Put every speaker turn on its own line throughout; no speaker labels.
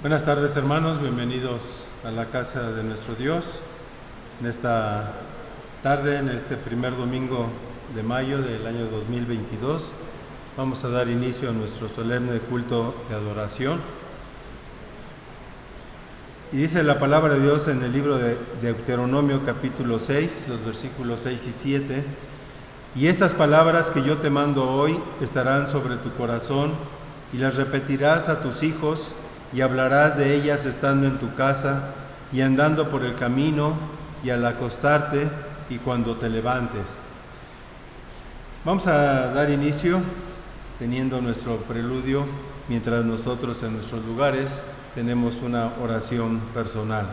Buenas tardes, hermanos, bienvenidos a la casa de nuestro Dios. En esta tarde, en este primer domingo de mayo del año 2022, vamos a dar inicio a nuestro solemne culto de adoración. Y dice la palabra de Dios en el libro de Deuteronomio capítulo 6, los versículos 6 y 7, y estas palabras que yo te mando hoy estarán sobre tu corazón y las repetirás a tus hijos y hablarás de ellas estando en tu casa y andando por el camino y al acostarte y cuando te levantes. Vamos a dar inicio teniendo nuestro preludio mientras nosotros en nuestros lugares tenemos una oración personal.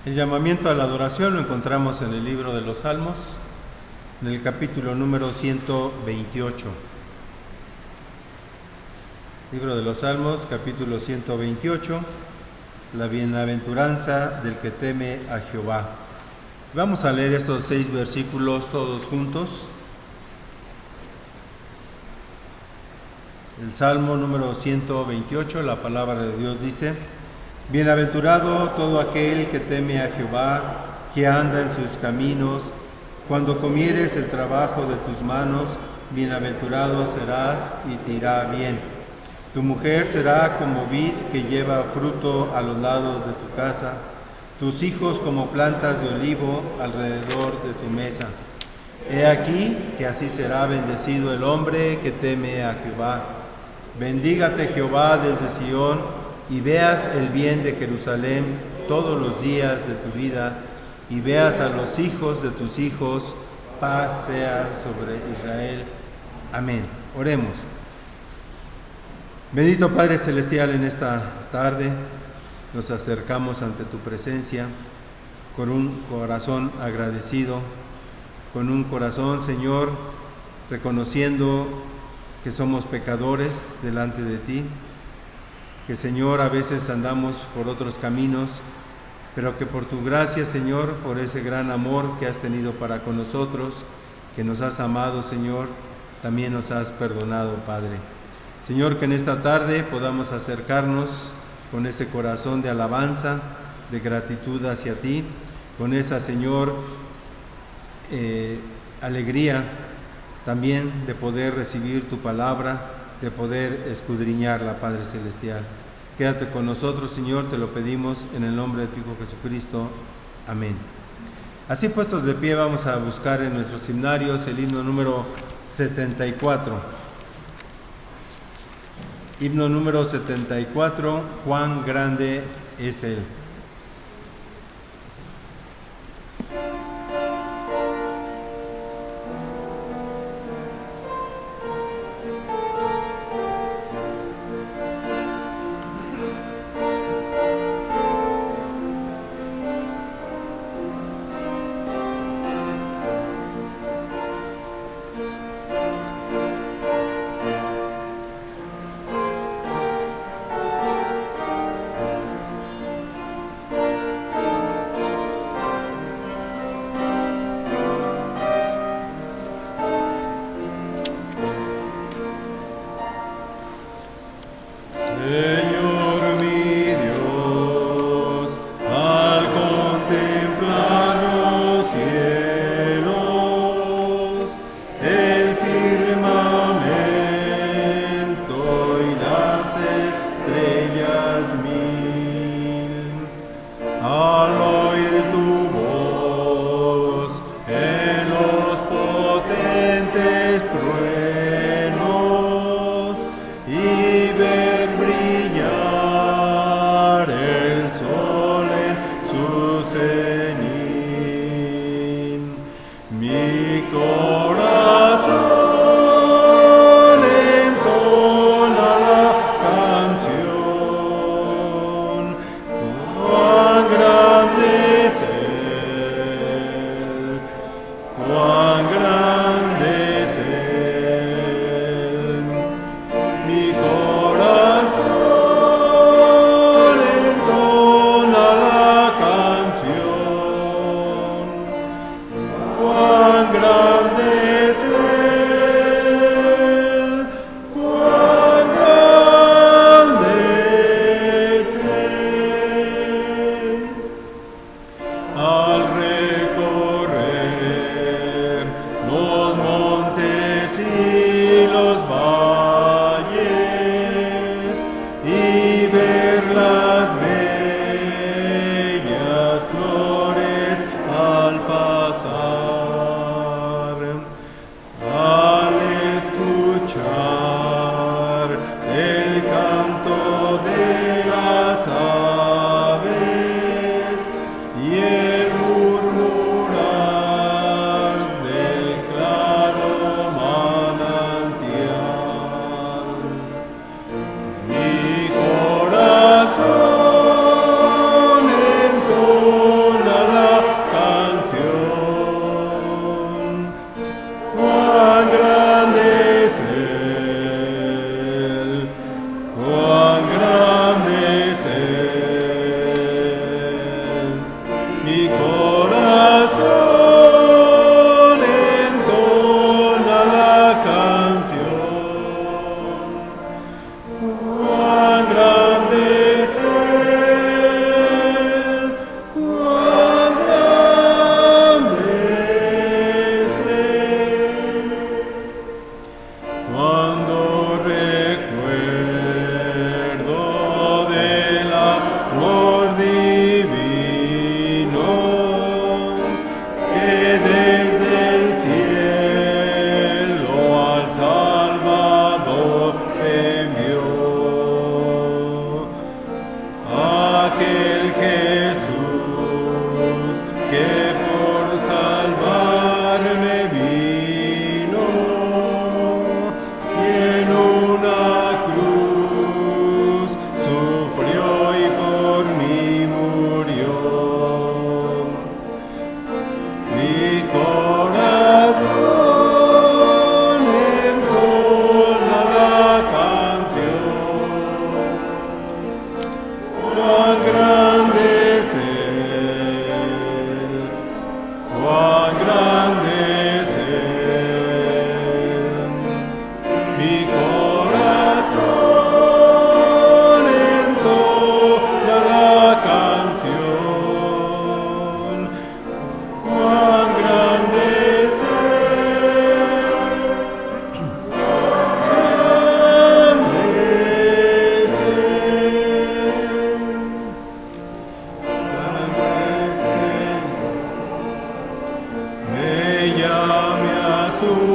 El llamamiento a la adoración lo encontramos en el libro de los Salmos, en el capítulo número 128. Libro de los Salmos, capítulo 128, la bienaventuranza del que teme a Jehová. Vamos a leer estos 6 versículos todos juntos. El Salmo número 128, la palabra de Dios dice: Bienaventurado todo aquel que teme a Jehová, que anda en sus caminos. Cuando comieres el trabajo de tus manos, bienaventurado serás y te irá bien. Tu mujer será como vid que lleva fruto a los lados de tu casa, tus hijos como plantas de olivo alrededor de tu mesa. He aquí que así será bendecido el hombre que teme a Jehová. Bendígate Jehová desde Sión, y veas el bien de Jerusalén todos los días de tu vida, y veas a los hijos de tus hijos, paz sea sobre Israel. Amén. Oremos. Bendito Padre Celestial, en esta tarde nos acercamos ante tu presencia con un corazón agradecido, con un corazón, Señor, reconociendo que somos pecadores delante de ti, que, Señor, a veces andamos por otros caminos, pero que por tu gracia, Señor, por ese gran amor que has tenido para con nosotros, que nos has amado, Señor, también nos has perdonado, Padre. Señor, que en esta tarde podamos acercarnos con ese corazón de alabanza, de gratitud hacia ti, con esa, Señor, alegría también de poder recibir tu palabra, de poder escudriñarla, Padre Celestial. Quédate con nosotros, Señor, te lo pedimos en el nombre de tu Hijo Jesucristo. Amén. Así puestos de pie, vamos a buscar en nuestros himnarios el himno número 74. Himno número 74, cuán grande es Él.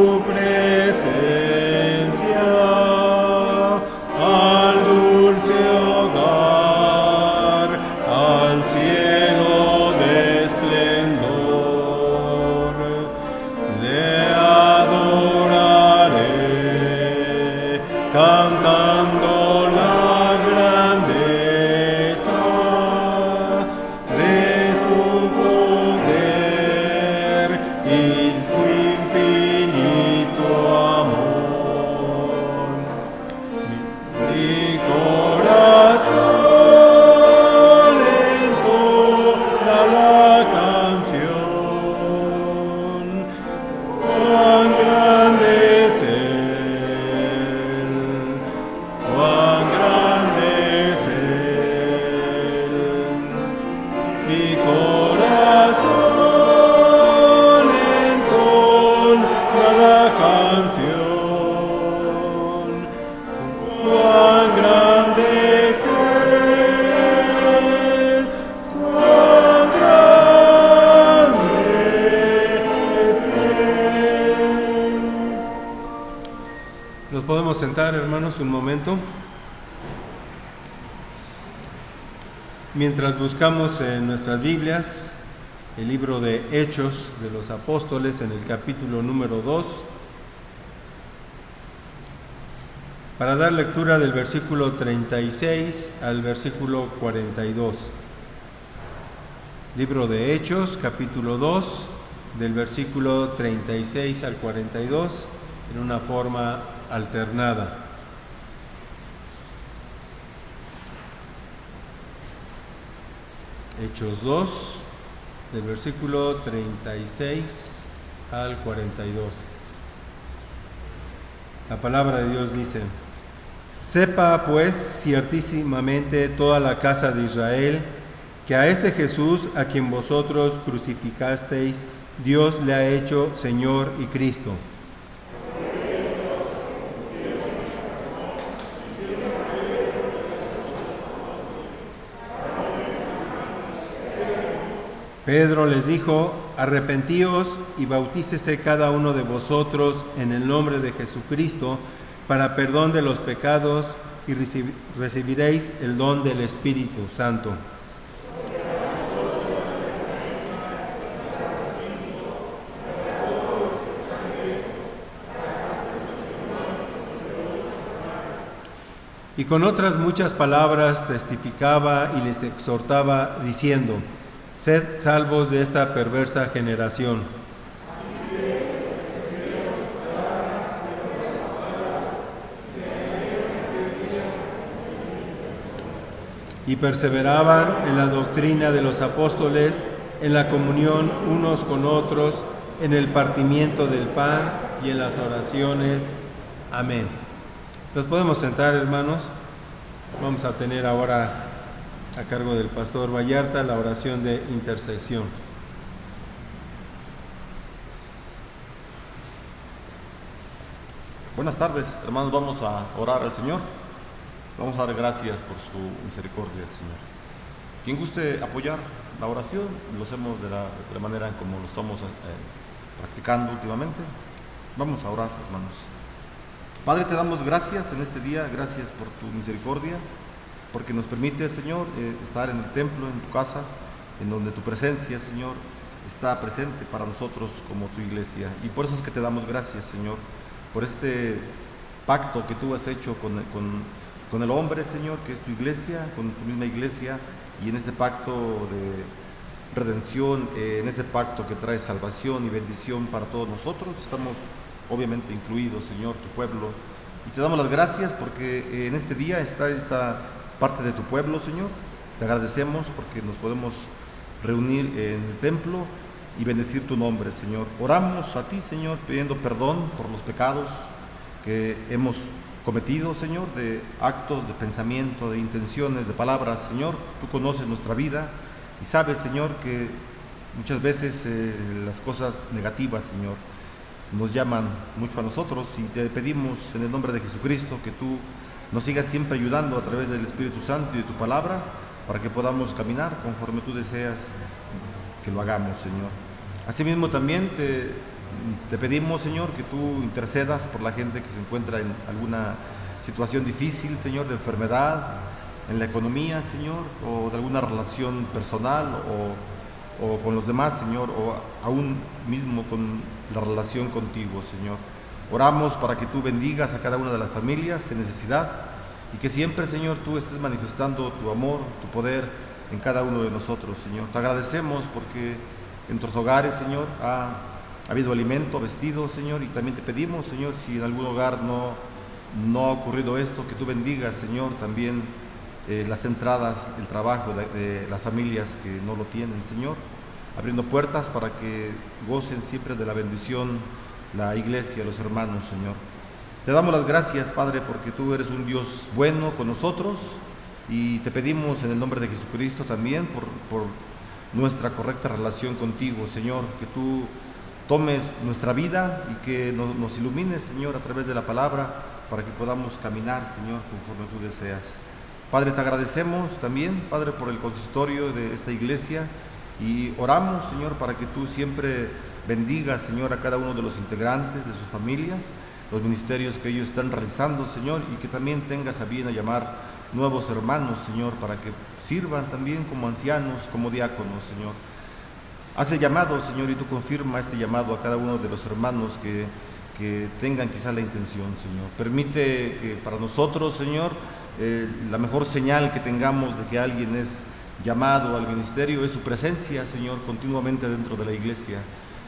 tu presencia, al dulce hogar, al cielo de esplendor. Le adoraré, cantando la grandeza de su poder y su infinito amor. Mi corazón entona la canción. Cuán grande es Él, cuán grande es Él. Mi corazón entona la canción. Cuán grande es Él, cuán grande es Él. Nos podemos sentar, hermanos, un momento. Mientras buscamos en nuestras Biblias el libro de Hechos de los Apóstoles en el capítulo número 2, para dar lectura del versículo 36 al versículo 42. Libro de Hechos, capítulo 2, del versículo 36 al 42, en una forma alternada. Hechos 2, del versículo 36 al 42. La palabra de Dios dice: Sepa pues ciertísimamente toda la casa de Israel que a este Jesús, a quien vosotros crucificasteis, Dios le ha hecho Señor y Cristo. Pedro les dijo: arrepentíos y bautícese cada uno de vosotros en el nombre de Jesucristo para perdón de los pecados y recibiréis el don del Espíritu Santo. Y con otras muchas palabras testificaba y les exhortaba diciendo: sed salvos de esta perversa generación. Y perseveraban en la doctrina de los apóstoles, en la comunión unos con otros, en el partimiento del pan y en las oraciones. Amén. Nos podemos sentar, hermanos. Vamos a tener ahora a cargo del pastor Vallarta la oración de intercesión.
Buenas tardes, hermanos. Vamos a orar al Señor. Vamos a dar gracias por su misericordia al Señor. Quien guste apoyar la oración, lo hacemos de la manera en como lo estamos practicando últimamente. Vamos a orar, hermanos. Padre, te damos gracias en este día, gracias por tu misericordia, porque nos permite, Señor, estar en el templo, en tu casa, en donde tu presencia, Señor, está presente para nosotros como tu iglesia. Y por eso es que te damos gracias, Señor, por este pacto que tú has hecho con el hombre, Señor, que es tu iglesia, con tu misma iglesia, y en este pacto de redención, en este pacto que trae salvación y bendición para todos nosotros. Estamos obviamente incluidos, Señor, tu pueblo, y te damos las gracias porque en este día está esta parte de tu pueblo, Señor. Te agradecemos porque nos podemos reunir en el templo y bendecir tu nombre, Señor. Oramos a ti, Señor, pidiendo perdón por los pecados que hemos cometido, Señor, de actos, de pensamiento, de intenciones, de palabras, Señor. Tú conoces nuestra vida y sabes, Señor, que muchas veces las cosas negativas, Señor, nos llaman mucho a nosotros, y te pedimos en el nombre de Jesucristo que tú nos sigas siempre ayudando a través del Espíritu Santo y de tu palabra, para que podamos caminar conforme tú deseas que lo hagamos, Señor. Asimismo también te Te pedimos, Señor, que tú intercedas por la gente que se encuentra en alguna situación difícil, Señor, de enfermedad, en la economía, Señor, o de alguna relación personal o con los demás, Señor, o aún mismo con la relación contigo, Señor. Oramos para que tú bendigas a cada una de las familias en necesidad y que siempre, Señor, tú estés manifestando tu amor, tu poder en cada uno de nosotros, Señor. Te agradecemos porque en nuestros hogares, Señor, ha habido alimento, vestido, Señor, y también te pedimos, Señor, si en algún hogar no ha ocurrido esto, que tú bendigas, Señor, también las entradas, el trabajo de las familias que no lo tienen, Señor, abriendo puertas para que gocen siempre de la bendición la iglesia, los hermanos, Señor. Te damos las gracias, Padre, porque tú eres un Dios bueno con nosotros y te pedimos en el nombre de Jesucristo también por nuestra correcta relación contigo, Señor, que tú tomes nuestra vida y que nos ilumines, Señor, a través de la palabra para que podamos caminar, Señor, conforme tú deseas. Padre, te agradecemos también, Padre, por el consistorio de esta iglesia y oramos, Señor, para que tú siempre bendigas, Señor, a cada uno de los integrantes, de sus familias, los ministerios que ellos están realizando, Señor, y que también tengas a bien a llamar nuevos hermanos, Señor, para que sirvan también como ancianos, como diáconos, Señor. Haz el llamado, Señor, y tú confirma este llamado a cada uno de los hermanos que tengan quizá la intención, Señor. Permite que para nosotros, Señor, la mejor señal que tengamos de que alguien es llamado al ministerio es su presencia, Señor, continuamente dentro de la iglesia.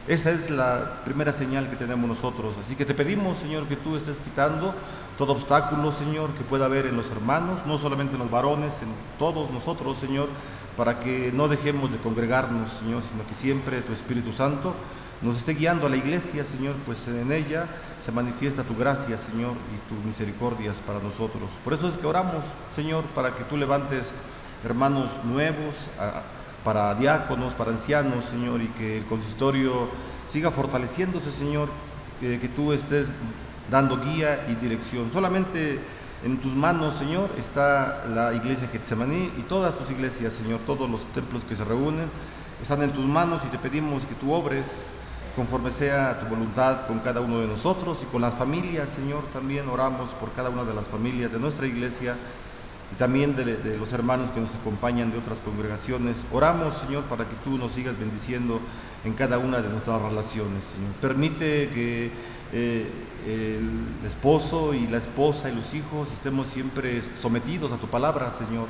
Esa es la primera señal que tenemos nosotros. Así que te pedimos, Señor, que tú estés quitando todo obstáculo, Señor, que pueda haber en los hermanos, no solamente en los varones, en todos nosotros, Señor, para que no dejemos de congregarnos, Señor, sino que siempre tu Espíritu Santo nos esté guiando a la iglesia, Señor, pues en ella se manifiesta tu gracia, Señor, y tus misericordias para nosotros. Por eso es que oramos, Señor, para que tú levantes hermanos nuevos, para diáconos, para ancianos, Señor, y que el consistorio siga fortaleciéndose, Señor, que tú estés dando guía y dirección. Solamente en tus manos, Señor, está la iglesia Getsemaní y todas tus iglesias, Señor, todos los templos que se reúnen están en tus manos y te pedimos que tú obres conforme sea tu voluntad con cada uno de nosotros y con las familias, Señor. También oramos por cada una de las familias de nuestra iglesia y también de los hermanos que nos acompañan de otras congregaciones. Oramos, Señor, para que tú nos sigas bendiciendo en cada una de nuestras relaciones, Señor. Permite que el esposo y la esposa y los hijos estemos siempre sometidos a tu palabra, Señor,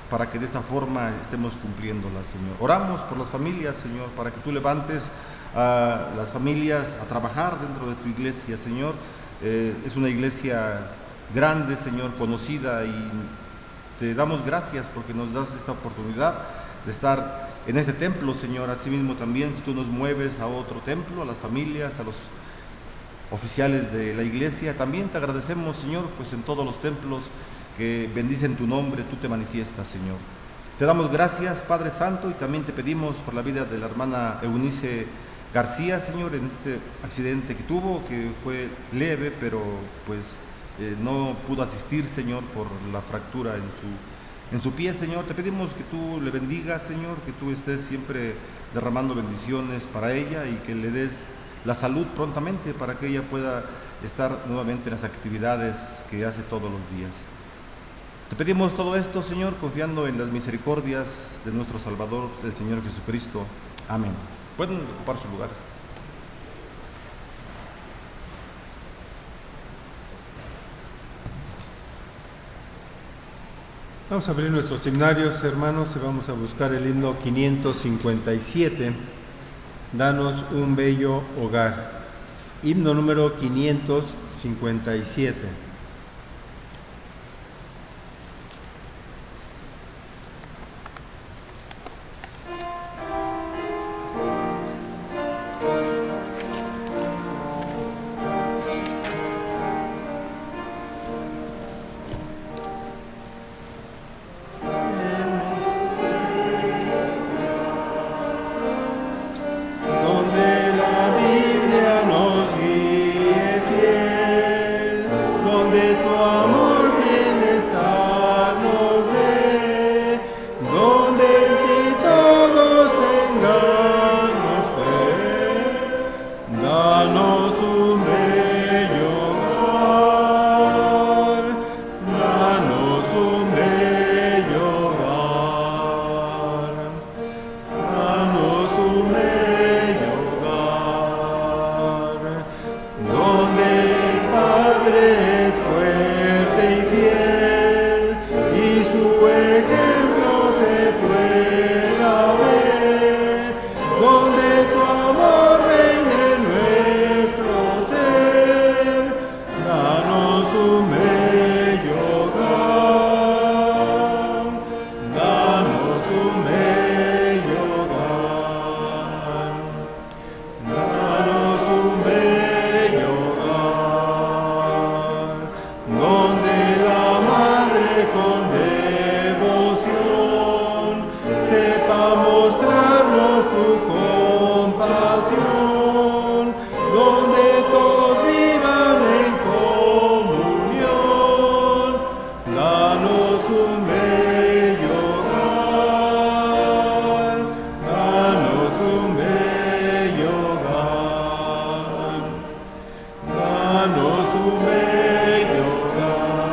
para que de esta forma estemos cumpliéndola, Señor. Oramos por las familias, Señor, para que tú levantes a las familias a trabajar dentro de tu iglesia, Señor. Es una iglesia grande, Señor, conocida, y te damos gracias porque nos das esta oportunidad de estar en este templo, Señor. Asimismo también, si tú nos mueves a otro templo, a las familias, a los oficiales de la iglesia, también te agradecemos, Señor, pues en todos los templos que bendicen tu nombre, tú te manifiestas, Señor. Te damos gracias, Padre Santo, y también te pedimos por la vida de la hermana Eunice García, Señor, en este accidente que tuvo, que fue leve, pero pues no pudo asistir, Señor, por la fractura en su pie, Señor. Te pedimos que tú le bendigas, Señor, que tú estés siempre derramando bendiciones para ella y que le des la salud prontamente para que ella pueda estar nuevamente en las actividades que hace todos los días. Te pedimos todo esto, Señor, confiando en las misericordias de nuestro Salvador, el Señor Jesucristo. Amén. Pueden ocupar sus lugares.
Vamos a abrir nuestros himnarios, hermanos, y vamos a buscar el himno 557, Danos un bello hogar. Himno número 557.
Donde la Biblia nos guíe fiel,
un bello hogar,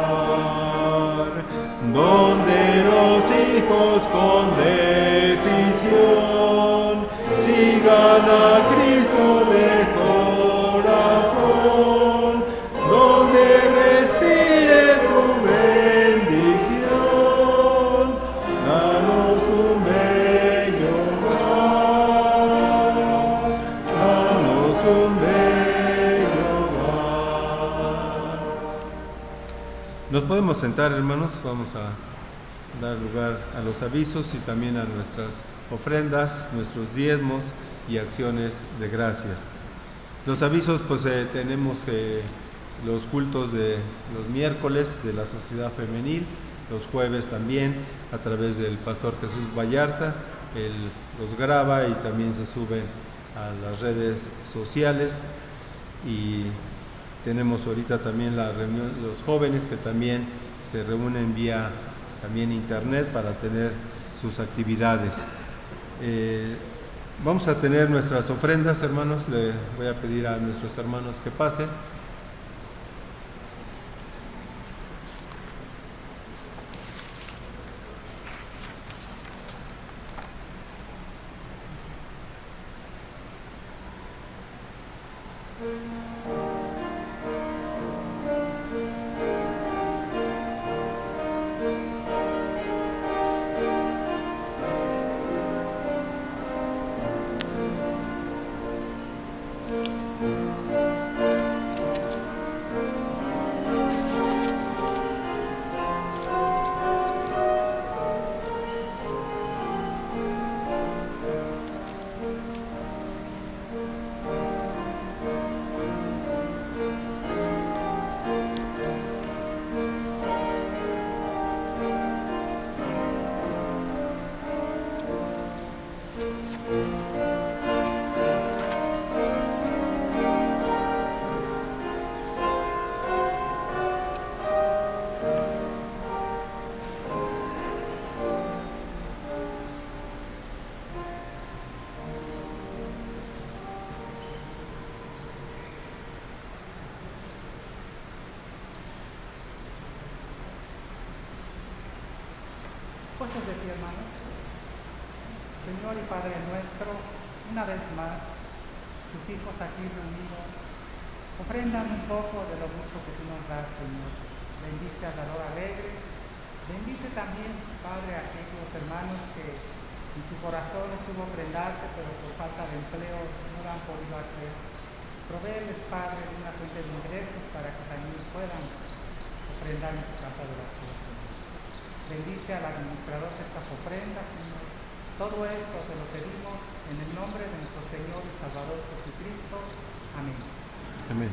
donde los hijos con decisión sigan a Cristo de corazón, donde respire tu bendición. Danos un bello hogar, danos un bello hogar. Nos podemos sentar, hermanos. Vamos a dar lugar a los avisos y también a nuestras ofrendas, nuestros diezmos y acciones de gracias. Los avisos, pues tenemos los cultos de los miércoles de la Sociedad Femenil, los jueves también a través del Pastor Jesús Vallarta. Él los graba y también se suben a las redes sociales. Y tenemos ahorita también la reunión, los jóvenes que también se reúnen vía también internet para tener sus actividades. Vamos a tener nuestras ofrendas, hermanos. Le voy a pedir a nuestros hermanos que pasen.
Puestos de pie, hermanos. Señor y Padre nuestro, una vez más, tus hijos aquí reunidos, ofrendan un poco de lo mucho que tú nos das, Señor. Bendice a Dador Alegre. Bendice también, Padre, a aquellos hermanos que en su corazón estuvo ofrendarte, pero por falta de empleo no lo han podido hacer. Provéeles, Padre, de una fuente de ingresos para que también puedan ofrendar en tu casa de oración, Señor. Bendice al administrador de estas ofrendas, Señor. Todo esto te lo pedimos en el nombre de nuestro Señor y Salvador Jesucristo. Amén.
Amén.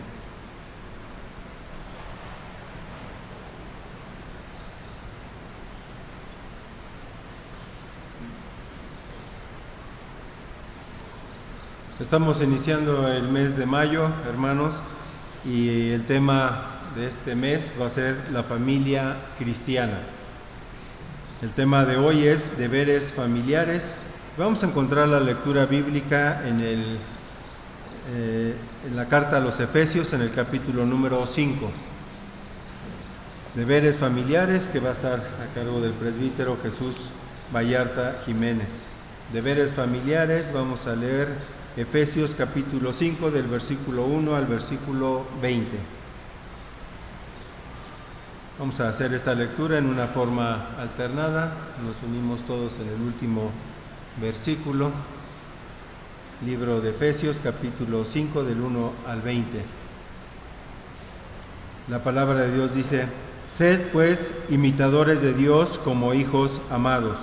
Estamos iniciando el mes de mayo, hermanos, y el tema de este mes va a ser la familia cristiana. El tema de hoy es deberes familiares. Vamos a encontrar la lectura bíblica en la carta a los Efesios, en el capítulo número 5. Deberes familiares, que va a estar a cargo del presbítero Jesús Vallarta Jiménez. Deberes familiares, vamos a leer Efesios capítulo 5 del versículo 1 al versículo 20. Vamos a hacer esta lectura en una forma alternada. Nos unimos todos en el último versículo. Libro de Efesios capítulo 5 del 1 al 20. La palabra de Dios dice: Sed pues imitadores de Dios como hijos amados.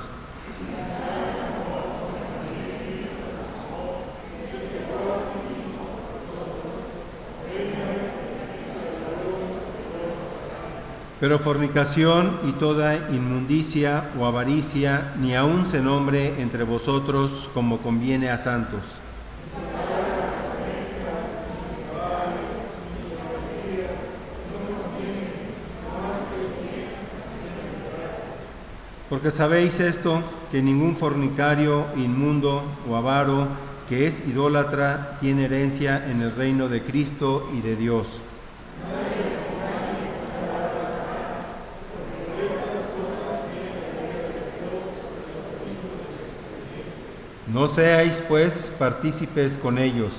Pero fornicación y toda inmundicia o avaricia ni aun se nombre entre vosotros como conviene a santos. Porque sabéis esto, que ningún fornicario, inmundo o avaro, que es idólatra, tiene herencia en el reino de Cristo y de Dios. No seáis, pues, partícipes con ellos.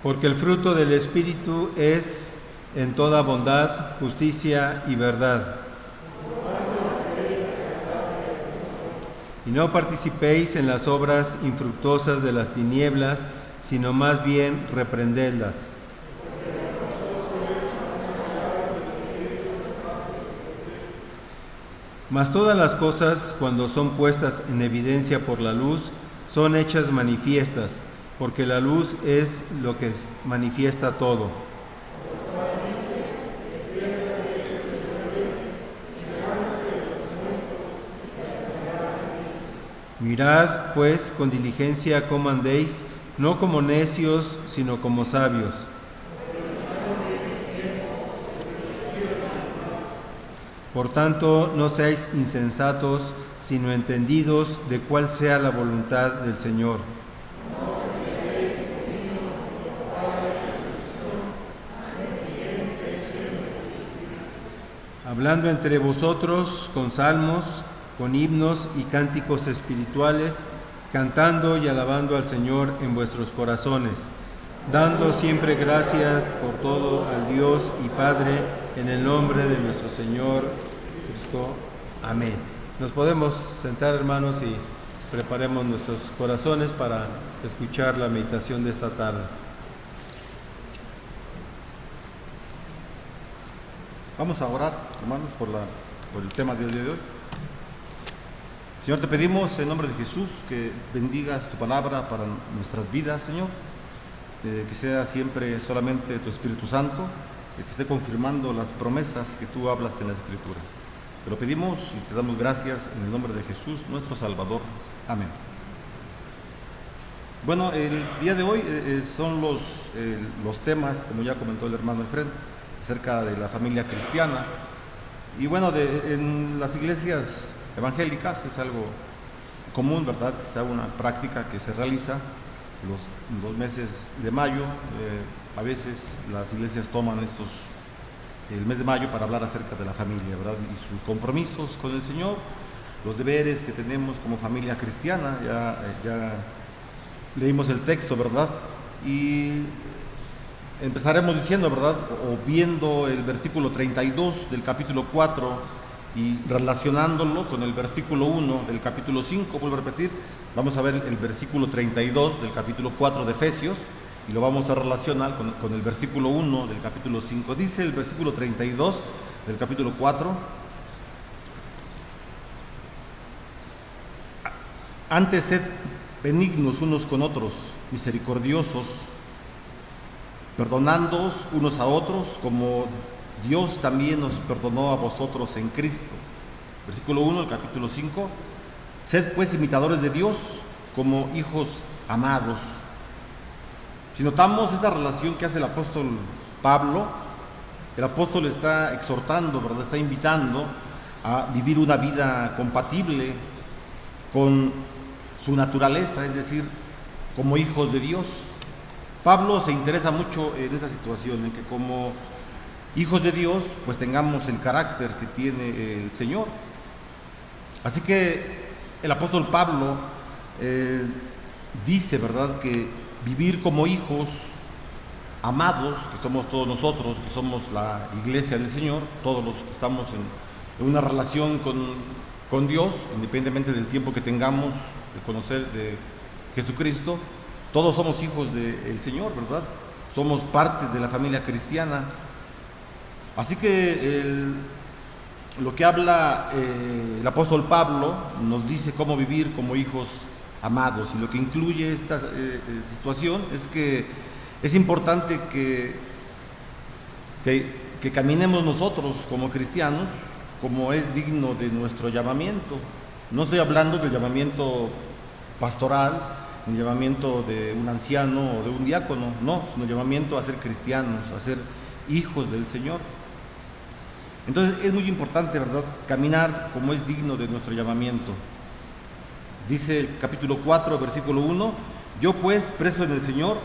Porque el fruto del Espíritu es en toda bondad, justicia y verdad. Y no participéis en las obras infructuosas de las tinieblas, sino más bien reprendedlas. Mas todas las cosas, cuando son puestas en evidencia por la luz, son hechas manifiestas, porque la luz es lo que manifiesta todo. Mirad, pues, con diligencia cómo andéis, no como necios, sino como sabios. Por tanto, no seáis insensatos, sino entendidos de cuál sea la voluntad del Señor. Hablando entre vosotros con salmos, con himnos y cánticos espirituales, cantando y alabando al Señor en vuestros corazones, dando siempre gracias por todo al Dios y Padre, en el nombre de nuestro Señor Cristo. Amén. Nos podemos sentar, hermanos, y preparemos nuestros corazones para escuchar la meditación de esta tarde.
Vamos a orar, hermanos, por el tema del día de hoy. Señor, te pedimos en nombre de Jesús que bendigas tu palabra para nuestras vidas, Señor, que sea siempre solamente tu Espíritu Santo, que esté confirmando las promesas que tú hablas en la Escritura. Te lo pedimos y te damos gracias en el nombre de Jesús, nuestro Salvador. Amén. Bueno, el día de hoy son los temas, como ya comentó el hermano Efren, acerca de la familia cristiana. Y bueno, en las iglesias evangélicas es algo común, ¿verdad?, que sea una práctica que se realiza los meses de mayo. A veces las iglesias toman el mes de mayo para hablar acerca de la familia, ¿verdad?, y sus compromisos con el Señor, los deberes que tenemos como familia cristiana. Ya leímos el texto, ¿verdad?, y empezaremos diciendo, ¿verdad?, o viendo el versículo 32 del capítulo 4 y relacionándolo con el versículo 1 del capítulo 5, vuelvo a repetir, vamos a ver el versículo 32 del capítulo 4 de Efesios y lo vamos a relacionar con el versículo 1 del capítulo 5. Dice el versículo 32 del capítulo 4: antes sed benignos unos con otros, misericordiosos, perdonándoos unos a otros, como Dios también nos perdonó a vosotros en Cristo. Versículo 1 del capítulo 5: sed pues imitadores de Dios como hijos amados. Si notamos esta relación que hace el apóstol Pablo, el apóstol está exhortando, ¿verdad?, está invitando a vivir una vida compatible con su naturaleza, es decir, como hijos de Dios. Pablo se interesa mucho en esa situación, en que como hijos de Dios, pues tengamos el carácter que tiene el Señor. Así que el apóstol Pablo dice, ¿verdad?, que vivir como hijos amados, que somos todos nosotros, que somos la iglesia del Señor, todos los que estamos en una relación con Dios, independientemente del tiempo que tengamos de conocer de Jesucristo, todos somos hijos del Señor, ¿verdad? Somos parte de la familia cristiana. Así que lo que habla el apóstol Pablo nos dice cómo vivir como hijos amados, y lo que incluye esta situación es que es importante que caminemos nosotros como cristianos como es digno de nuestro llamamiento. No estoy hablando del llamamiento pastoral, el llamamiento de un anciano o de un diácono, no, sino el llamamiento a ser cristianos, a ser hijos del Señor. Entonces es muy importante, ¿verdad?, caminar como es digno de nuestro llamamiento. Dice el capítulo 4, versículo 1: yo pues, preso en el Señor,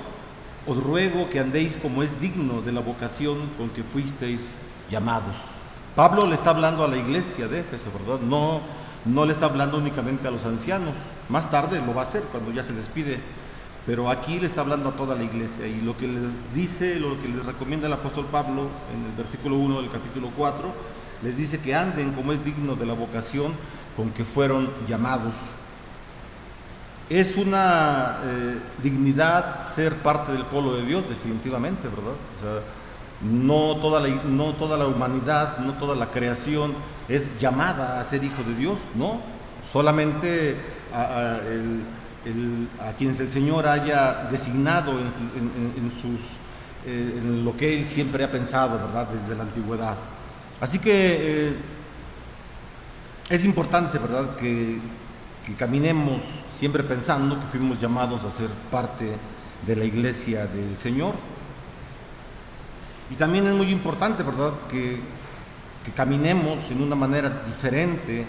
os ruego que andéis como es digno de la vocación con que fuisteis llamados. Pablo le está hablando a la iglesia de Éfeso, ¿verdad? No le está hablando únicamente a los ancianos. Más tarde lo va a hacer cuando ya se despide, pero aquí le está hablando a toda la iglesia, y lo que les dice, lo que les recomienda el apóstol Pablo en el versículo 1 del capítulo 4, les dice que anden como es digno de la vocación con que fueron llamados. Es una dignidad ser parte del pueblo de Dios, definitivamente, ¿verdad? O sea, no toda la humanidad, no toda la creación es llamada a ser hijo de Dios, no. Solamente a quienes el Señor haya designado en lo que Él siempre ha pensado, ¿verdad? Desde la antigüedad. Así que es importante, ¿verdad?, que caminemos siempre pensando que fuimos llamados a ser parte de la iglesia del Señor. Y también es muy importante, ¿verdad?, que caminemos en una manera diferente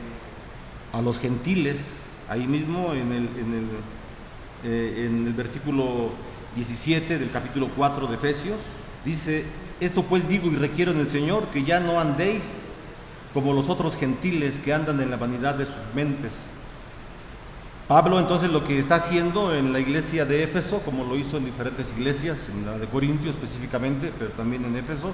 a los gentiles. Ahí mismo en el versículo 17 del capítulo 4 de Efesios, dice: esto pues digo y requiero en el Señor, que ya no andéis como los otros gentiles que andan en la vanidad de sus mentes. Pablo entonces lo que está haciendo en la iglesia de Éfeso, como lo hizo en diferentes iglesias, en la de Corintio específicamente, pero también en Éfeso,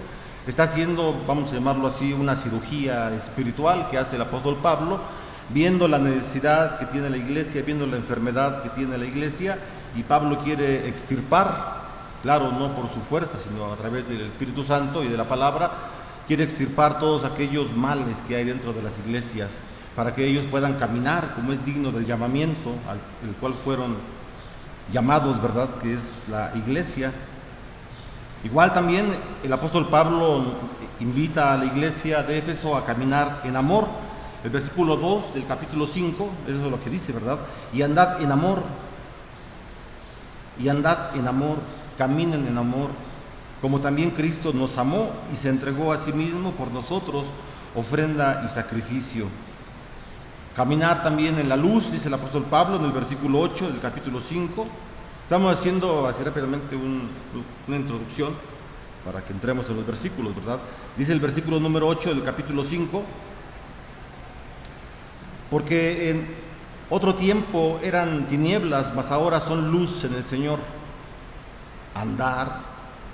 está haciendo, vamos a llamarlo así, una cirugía espiritual que hace el apóstol Pablo, viendo la necesidad que tiene la iglesia, viendo la enfermedad que tiene la iglesia, y Pablo quiere extirpar, claro, no por su fuerza, sino a través del Espíritu Santo y de la palabra, quiere extirpar todos aquellos males que hay dentro de las iglesias, para que ellos puedan caminar como es digno del llamamiento al cual fueron llamados, ¿verdad?, que es la iglesia. Igual también el apóstol Pablo invita a la iglesia de Éfeso a caminar en amor. El versículo 2 del capítulo 5, eso es lo que dice, ¿verdad? Y andad en amor, caminen en amor, como también Cristo nos amó y se entregó a sí mismo por nosotros, ofrenda y sacrificio. Caminar también en la luz, dice el apóstol Pablo en el versículo 8 del capítulo 5. Estamos haciendo así rápidamente una introducción para que entremos en los versículos, ¿verdad? Dice el versículo número 8 del capítulo 5: porque en otro tiempo eran tinieblas, mas ahora son luz en el Señor. Andar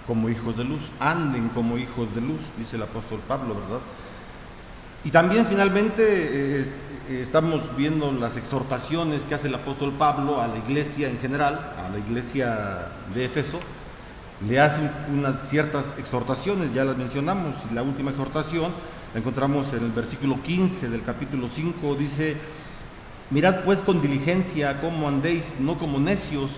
como hijos de luz, anden como hijos de luz, dice el apóstol Pablo, ¿verdad? Y también finalmente estamos viendo las exhortaciones que hace el apóstol Pablo a la iglesia en general, a la iglesia de Éfeso. Le hace unas ciertas exhortaciones, ya las mencionamos, y la última exhortación la encontramos en el versículo 15 del capítulo 5, dice: mirad pues con diligencia cómo andéis, no como necios,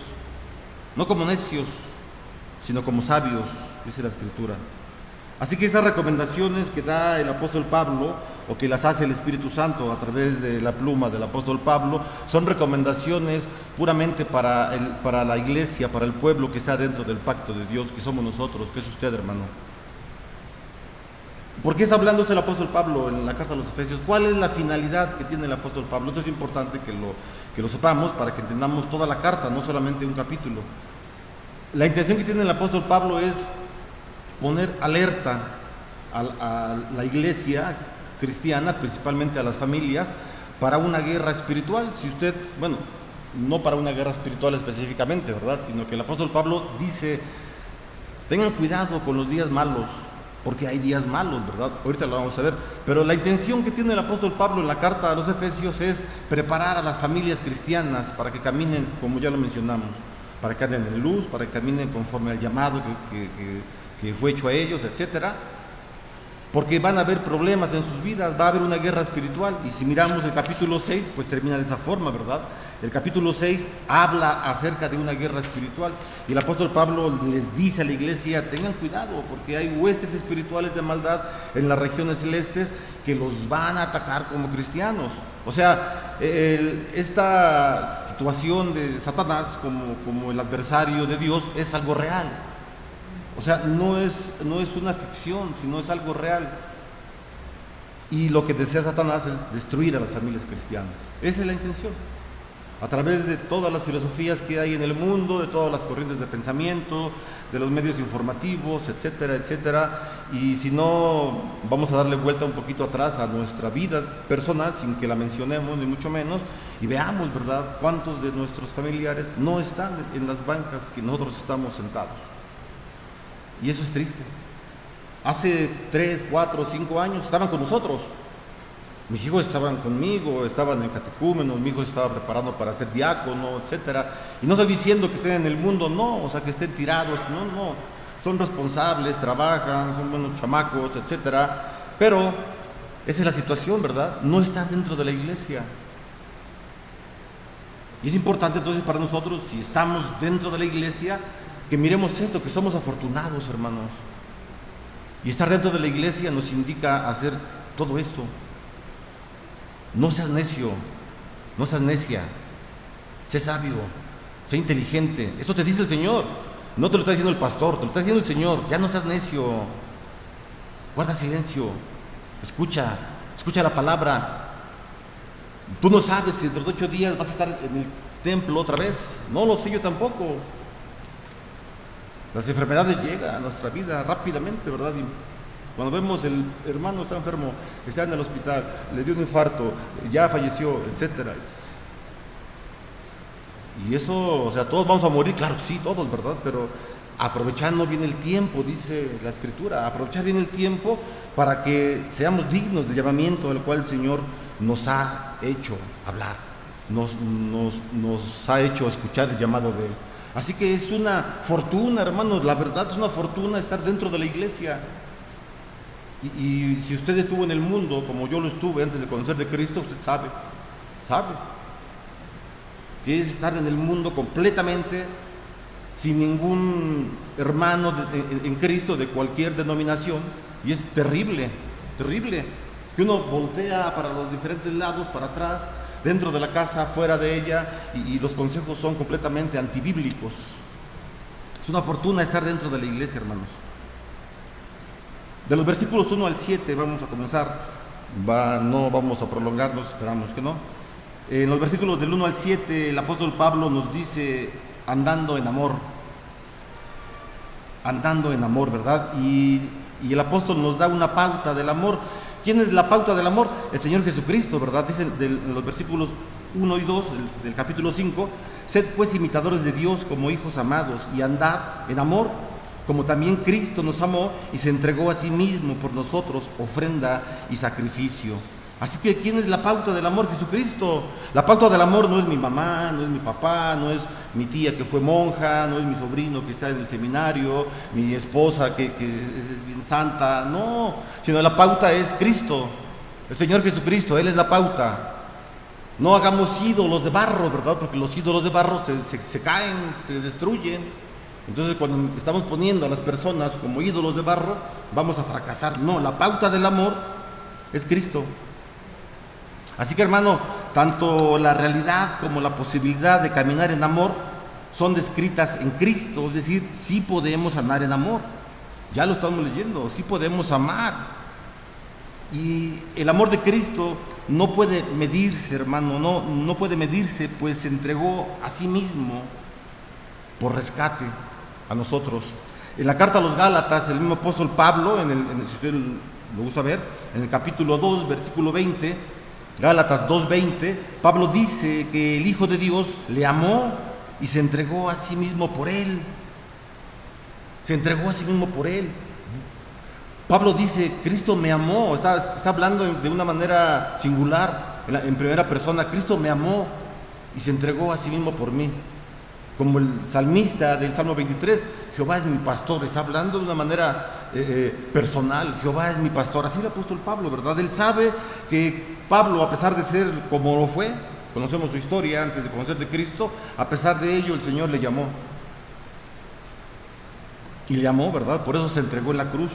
sino como sabios, dice la Escritura. Así que esas recomendaciones que da el apóstol Pablo, o que las hace el Espíritu Santo a través de la pluma del apóstol Pablo, son recomendaciones puramente para la iglesia, para el pueblo que está dentro del pacto de Dios, que somos nosotros, que es usted, hermano. ¿Por qué está hablando el apóstol Pablo en la carta a los Efesios? ¿Cuál es la finalidad que tiene el apóstol Pablo? Esto es importante que lo sepamos para que entendamos toda la carta, no solamente un capítulo. La intención que tiene el apóstol Pablo es poner alerta a la iglesia cristiana, principalmente a las familias, para una guerra espiritual. Si usted, bueno, no para una guerra espiritual específicamente, ¿verdad?, sino que el apóstol Pablo dice: tengan cuidado con los días malos, porque hay días malos, ¿verdad? Ahorita lo vamos a ver, pero la intención que tiene el apóstol Pablo en la carta a los Efesios es preparar a las familias cristianas para que caminen, como ya lo mencionamos, para que anden en luz, para que caminen conforme al llamado que fue hecho a ellos, etcétera, porque van a haber problemas en sus vidas, va a haber una guerra espiritual. Y si miramos el capítulo 6, pues termina de esa forma, ¿verdad? El capítulo 6 habla acerca de una guerra espiritual, y el apóstol Pablo les dice a la iglesia: tengan cuidado, porque hay huestes espirituales de maldad en las regiones celestes que los van a atacar como cristianos. O sea, esta situación de Satanás como el adversario de Dios es algo real. O sea, no es una ficción, sino es algo real. Y lo que desea Satanás es destruir a las familias cristianas. Esa es la intención. a través de todas las filosofías que hay en el mundo, de todas las corrientes de pensamiento, de los medios informativos, etcétera, etcétera. Y si no, vamos a darle vuelta un poquito atrás a nuestra vida personal, sin que la mencionemos, ni mucho menos, y veamos, ¿verdad?, cuántos de nuestros familiares no están en las bancas que nosotros estamos sentados. Y eso es triste. Hace 3, 4, 5 años estaban con nosotros. Mis hijos estaban conmigo, estaban en catecúmenos, mi hijo estaba preparando para ser diácono, etcétera. Y no estoy diciendo que estén en el mundo, no, o sea, que estén tirados, no. Son responsables, trabajan, son buenos chamacos, etcétera. Pero esa es la situación, ¿verdad? No están dentro de la iglesia. Y es importante entonces para nosotros, si estamos dentro de la iglesia, que miremos esto, que somos afortunados, hermanos. Y estar dentro de la iglesia nos indica hacer todo esto. No seas necio, no seas necia, sé sabio, sé inteligente. Eso te dice el Señor, no te lo está diciendo el pastor, te lo está diciendo el Señor. Ya no seas necio, guarda silencio, escucha la palabra. Tú no sabes si dentro de 8 días vas a estar en el templo otra vez, no lo sé yo tampoco. Las enfermedades llegan a nuestra vida rápidamente, ¿verdad? Y cuando vemos el hermano está enfermo, está en el hospital, le dio un infarto, ya falleció, etcétera. Y eso, o sea, todos vamos a morir, claro, sí, todos, ¿verdad? Pero aprovechando bien el tiempo, dice la Escritura, aprovechar bien el tiempo para que seamos dignos del llamamiento al cual el Señor nos ha hecho hablar, nos ha hecho escuchar el llamado de Él. Así que es una fortuna, hermanos, la verdad es una fortuna estar dentro de la iglesia. Y si usted estuvo en el mundo, como yo lo estuve antes de conocer de Cristo, usted sabe que es estar en el mundo completamente sin ningún hermano en Cristo de cualquier denominación, y es terrible, que uno voltea para los diferentes lados, para atrás, dentro de la casa, fuera de ella, y los consejos son completamente antibíblicos. Es una fortuna estar dentro de la iglesia, hermanos. De los versículos 1 al 7 vamos a comenzar, no vamos a prolongarnos, esperamos que no. En los versículos del 1 al 7 el apóstol Pablo nos dice andando en amor, ¿verdad? Y el apóstol nos da una pauta del amor. ¿Quién es la pauta del amor? El Señor Jesucristo, ¿verdad? Dice en los versículos 1 y 2 del capítulo 5, sed pues imitadores de Dios como hijos amados y andad en amor, como también Cristo nos amó y se entregó a sí mismo por nosotros, ofrenda y sacrificio. Así que, ¿quién es la pauta del amor? Jesucristo. La pauta del amor no es mi mamá, no es mi papá, no es mi tía que fue monja, no es mi sobrino que está en el seminario, mi esposa que es bien santa, no, sino la pauta es Cristo, el Señor Jesucristo, Él es la pauta. No hagamos ídolos de barro, ¿verdad? Porque los ídolos de barro se caen, se destruyen. Entonces, cuando estamos poniendo a las personas como ídolos de barro, vamos a fracasar. No, la pauta del amor es Cristo. Así que, hermano, tanto la realidad como la posibilidad de caminar en amor son descritas en Cristo, es decir, sí podemos andar en amor. Ya lo estamos leyendo, sí podemos amar. Y el amor de Cristo no puede medirse, hermano, no puede medirse, pues se entregó a sí mismo por rescate a nosotros. En la carta a los Gálatas, el mismo apóstol Pablo, si usted lo gusta ver, en el capítulo 2, versículo 20, Gálatas 2:20, Pablo dice que el Hijo de Dios le amó y se entregó a sí mismo por él. Se entregó a sí mismo por él. Pablo dice, Cristo me amó, está hablando de una manera singular, en primera persona. Cristo me amó y se entregó a sí mismo por mí. Como el salmista del Salmo 23, Jehová es mi pastor, está hablando de una manera personal. Jehová es mi pastor, así el apóstol Pablo, ¿verdad? Él sabe que Pablo, a pesar de ser como lo fue, conocemos su historia antes de conocer de Cristo, a pesar de ello el Señor le llamó. Y le amó, ¿verdad? Por eso se entregó en la cruz.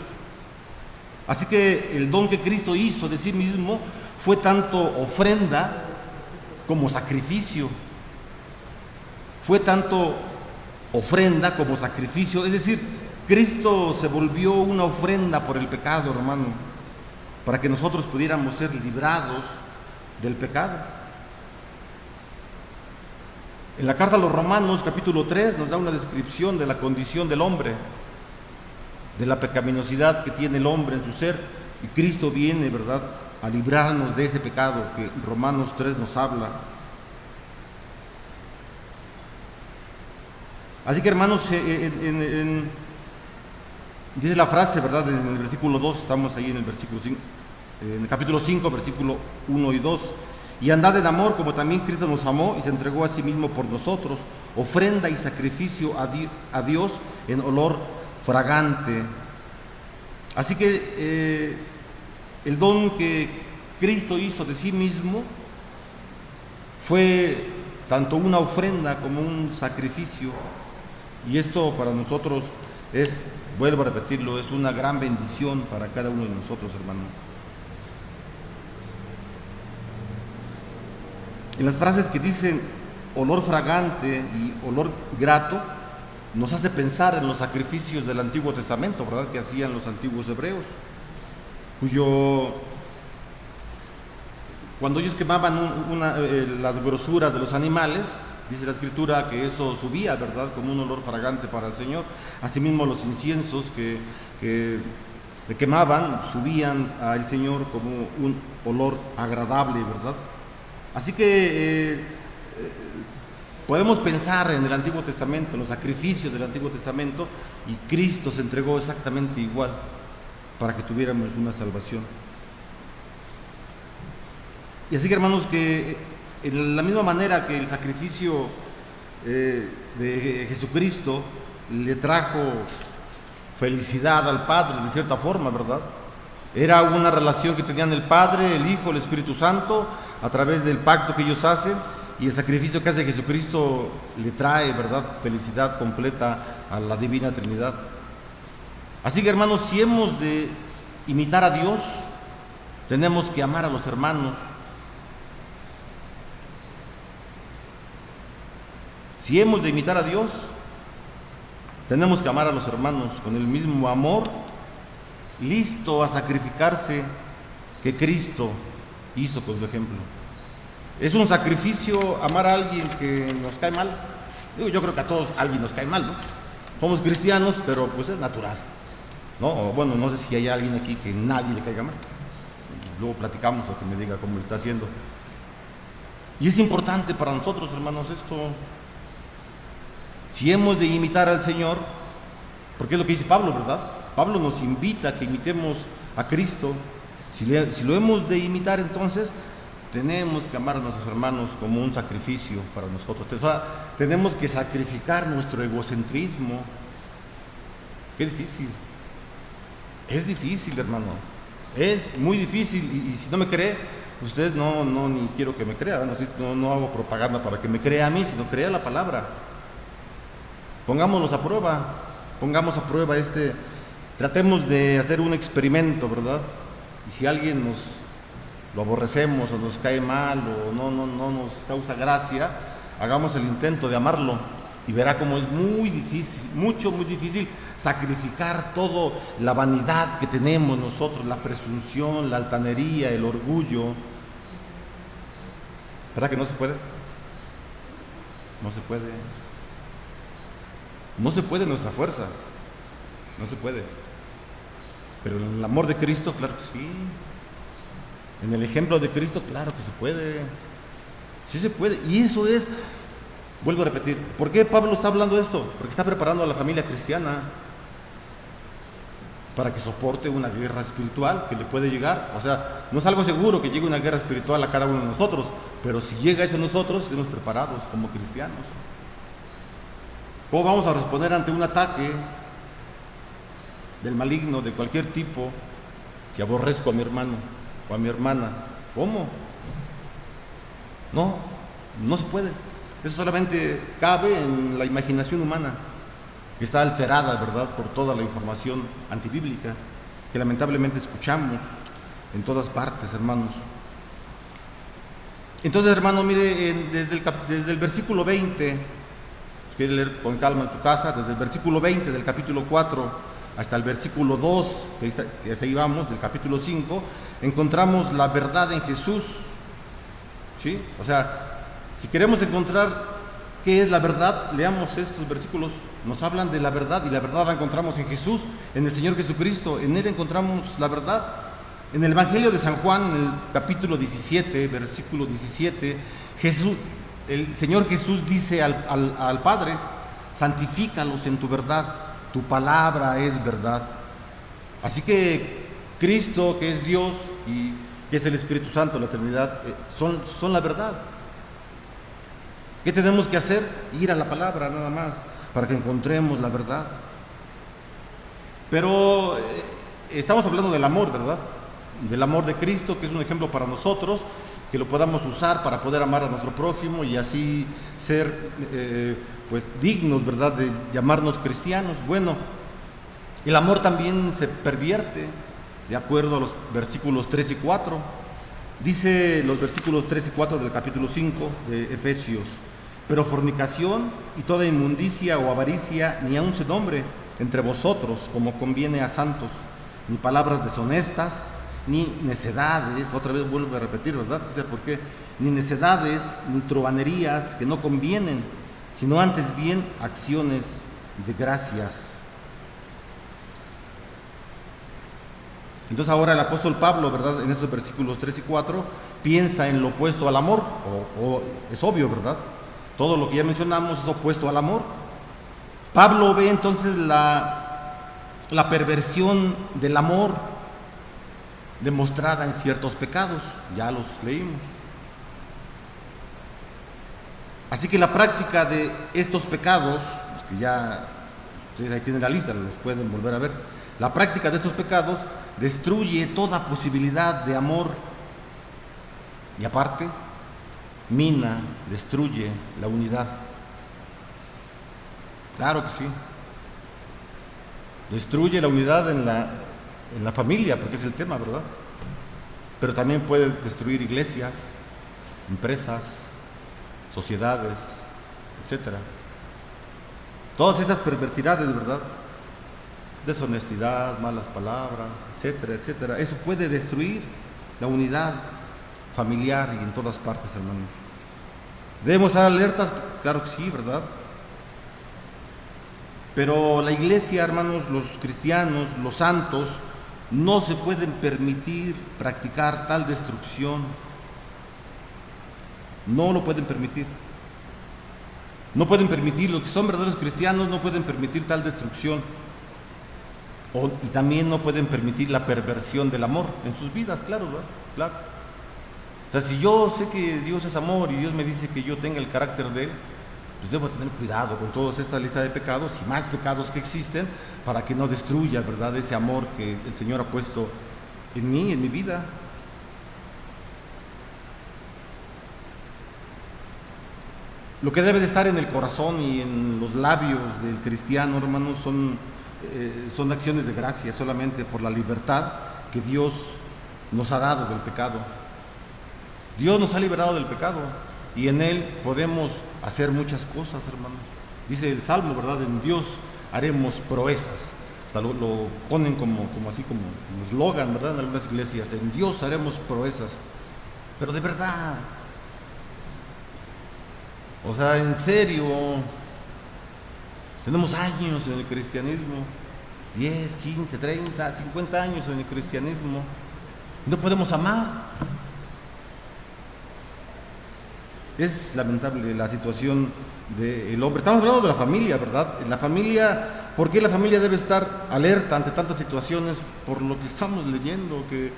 Así que el don que Cristo hizo de sí mismo fue tanto ofrenda como sacrificio. Fue tanto ofrenda como sacrificio, es decir, Cristo se volvió una ofrenda por el pecado, hermano, para que nosotros pudiéramos ser librados del pecado. En la carta a los Romanos, capítulo 3, nos da una descripción de la condición del hombre, de la pecaminosidad que tiene el hombre en su ser, y Cristo viene, ¿verdad?, a librarnos de ese pecado que Romanos 3 nos habla. Así que, hermanos, dice la frase, ¿verdad?, en el versículo 2, estamos ahí en el versículo 5, en el capítulo 5, versículo 1 y 2. Y andad en amor como también Cristo nos amó y se entregó a sí mismo por nosotros, ofrenda y sacrificio a Dios en olor fragante. Así que el don que Cristo hizo de sí mismo fue tanto una ofrenda como un sacrificio. Y esto para nosotros es, vuelvo a repetirlo, es una gran bendición para cada uno de nosotros, hermano. En las frases que dicen olor fragante y olor grato, nos hace pensar en los sacrificios del Antiguo Testamento, ¿verdad?, que hacían los antiguos hebreos, cuando ellos quemaban las grosuras de los animales, dice la Escritura que eso subía, ¿verdad?, como un olor fragante para el Señor. Asimismo, los inciensos que le quemaban subían al Señor como un olor agradable, ¿verdad? Así que podemos pensar en el Antiguo Testamento, en los sacrificios del Antiguo Testamento, y Cristo se entregó exactamente igual para que tuviéramos una salvación. Y así que, hermanos, que en la misma manera que el sacrificio de Jesucristo le trajo felicidad al Padre, de cierta forma, ¿verdad? Era una relación que tenían el Padre, el Hijo, el Espíritu Santo, a través del pacto que ellos hacen, y el sacrificio que hace Jesucristo le trae, ¿verdad?, felicidad completa a la Divina Trinidad. Así que, hermanos, si hemos de imitar a Dios, tenemos que amar a los hermanos. Si hemos de imitar a Dios, tenemos que amar a los hermanos con el mismo amor, listo a sacrificarse que Cristo hizo con su ejemplo. Es un sacrificio amar a alguien que nos cae mal. Yo creo que a todos alguien nos cae mal, ¿no? Somos cristianos, pero pues es natural, ¿no? O bueno, no sé si hay alguien aquí que nadie le caiga mal. Luego platicamos lo que me diga cómo lo está haciendo. Y es importante para nosotros, hermanos, esto. Si hemos de imitar al Señor, porque es lo que dice Pablo, ¿verdad? Pablo nos invita a que imitemos a Cristo. Si lo hemos de imitar, entonces tenemos que amar a nuestros hermanos como un sacrificio para nosotros. O sea, tenemos que sacrificar nuestro egocentrismo. Qué difícil. Es difícil, hermano. Es muy difícil. Y si no me cree, usted ni quiero que me crea. No hago propaganda para que me crea a mí, sino crea la palabra. Pongámonos a prueba. Pongamos a prueba tratemos de hacer un experimento, ¿verdad? Y si alguien lo aborrecemos o nos cae mal o no nos causa gracia, hagamos el intento de amarlo y verá cómo es muy difícil, muy difícil sacrificar toda la vanidad que tenemos nosotros, la presunción, la altanería, el orgullo. ¿Verdad que no se puede? No se puede. No se puede en nuestra fuerza. No se puede. Pero en el amor de Cristo, claro que sí. En el ejemplo de Cristo, claro que se puede. Sí se puede. Y eso es, vuelvo a repetir, ¿por qué Pablo está hablando esto? Porque está preparando a la familia cristiana para que soporte una guerra espiritual que le puede llegar. O sea, no es algo seguro que llegue una guerra espiritual a cada uno de nosotros, pero si llega eso a nosotros, estemos preparados como cristianos. ¿Cómo vamos a responder ante un ataque del maligno de cualquier tipo si aborrezco a mi hermano o a mi hermana? ¿Cómo? No se puede. Eso solamente cabe en la imaginación humana, que está alterada, ¿verdad?, por toda la información antibíblica que lamentablemente escuchamos en todas partes, hermanos. Entonces, hermano, mire, desde el versículo 20, si quiere leer con calma en su casa, desde el versículo 20 del capítulo 4 hasta el versículo 2, que ahí vamos, del capítulo 5, encontramos la verdad en Jesús, ¿sí? O sea, si queremos encontrar ¿Qué es la verdad? Leamos estos versículos. Nos hablan de la verdad, y la verdad la encontramos en Jesús, en el Señor Jesucristo. En Él encontramos la verdad. En el Evangelio de San Juan, en el capítulo 17, versículo 17, el Señor Jesús dice al Padre: santifícalos en tu verdad, tu palabra es verdad. Así que Cristo, que es Dios, y que es el Espíritu Santo, la Trinidad, son la verdad. ¿Qué tenemos que hacer? Ir a la palabra nada más, para que encontremos la verdad. Pero estamos hablando del amor, ¿verdad? Del amor de Cristo, que es un ejemplo para nosotros, que lo podamos usar para poder amar a nuestro prójimo y así ser pues dignos, ¿verdad?, de llamarnos cristianos. Bueno, el amor también se pervierte de acuerdo a los versículos 3 y 4. Dice los versículos 3 y 4 del capítulo 5 de Efesios: pero fornicación y toda inmundicia o avaricia ni aun se nombre entre vosotros, como conviene a santos, ni palabras deshonestas, ni necedades. Otra vez vuelvo a repetir, ¿verdad? ¿Qué por qué? Ni necedades, ni truhanerías que no convienen, sino antes bien acciones de gracias. Entonces ahora el apóstol Pablo, ¿verdad?, en esos versículos 3 y 4, piensa en lo opuesto al amor, o es obvio, ¿verdad? Todo lo que ya mencionamos es opuesto al amor. Pablo ve entonces la perversión del amor demostrada en ciertos pecados, ya los leímos. Así que la práctica de estos pecados, que ya ustedes ahí tienen la lista, los pueden volver a ver, la práctica de estos pecados destruye toda posibilidad de amor y aparte mina, destruye la unidad. Claro que sí. Destruye la unidad en la familia, porque es el tema, ¿verdad? Pero también puede destruir iglesias, empresas, sociedades, etcétera. Todas esas perversidades, ¿verdad? Deshonestidad, malas palabras, etcétera, etcétera. Eso puede destruir la unidad familiar y en todas partes, hermanos. ¿Debemos estar alertas? Claro que sí, ¿verdad? Pero la iglesia, hermanos, los cristianos, los santos, no se pueden permitir practicar tal destrucción. No lo pueden permitir. No pueden permitir, los que son verdaderos cristianos no pueden permitir tal destrucción. Y también no pueden permitir la perversión del amor en sus vidas, claro, ¿verdad? Claro. O sea, si yo sé que Dios es amor y Dios me dice que yo tenga el carácter de Él, pues debo tener cuidado con toda esta lista de pecados y más pecados que existen, para que no destruya, ¿verdad?, ese amor que el Señor ha puesto en mí, en mi vida. Lo que debe de estar en el corazón y en los labios del cristiano, hermanos, son acciones de gracia solamente por la libertad que Dios nos ha dado del pecado. Dios nos ha liberado del pecado y en Él podemos hacer muchas cosas, hermanos. Dice el Salmo, ¿verdad? En Dios haremos proezas. Hasta lo ponen como eslogan, ¿verdad?, en algunas iglesias. En Dios haremos proezas. Pero de verdad. O sea, en serio. Tenemos años en el cristianismo. 10, 15, 30, 50 años en el cristianismo. No podemos amar. Es lamentable la situación del hombre. Estamos hablando de la familia, ¿verdad? En la familia, ¿por qué la familia debe estar alerta ante tantas situaciones? Por lo que estamos leyendo, que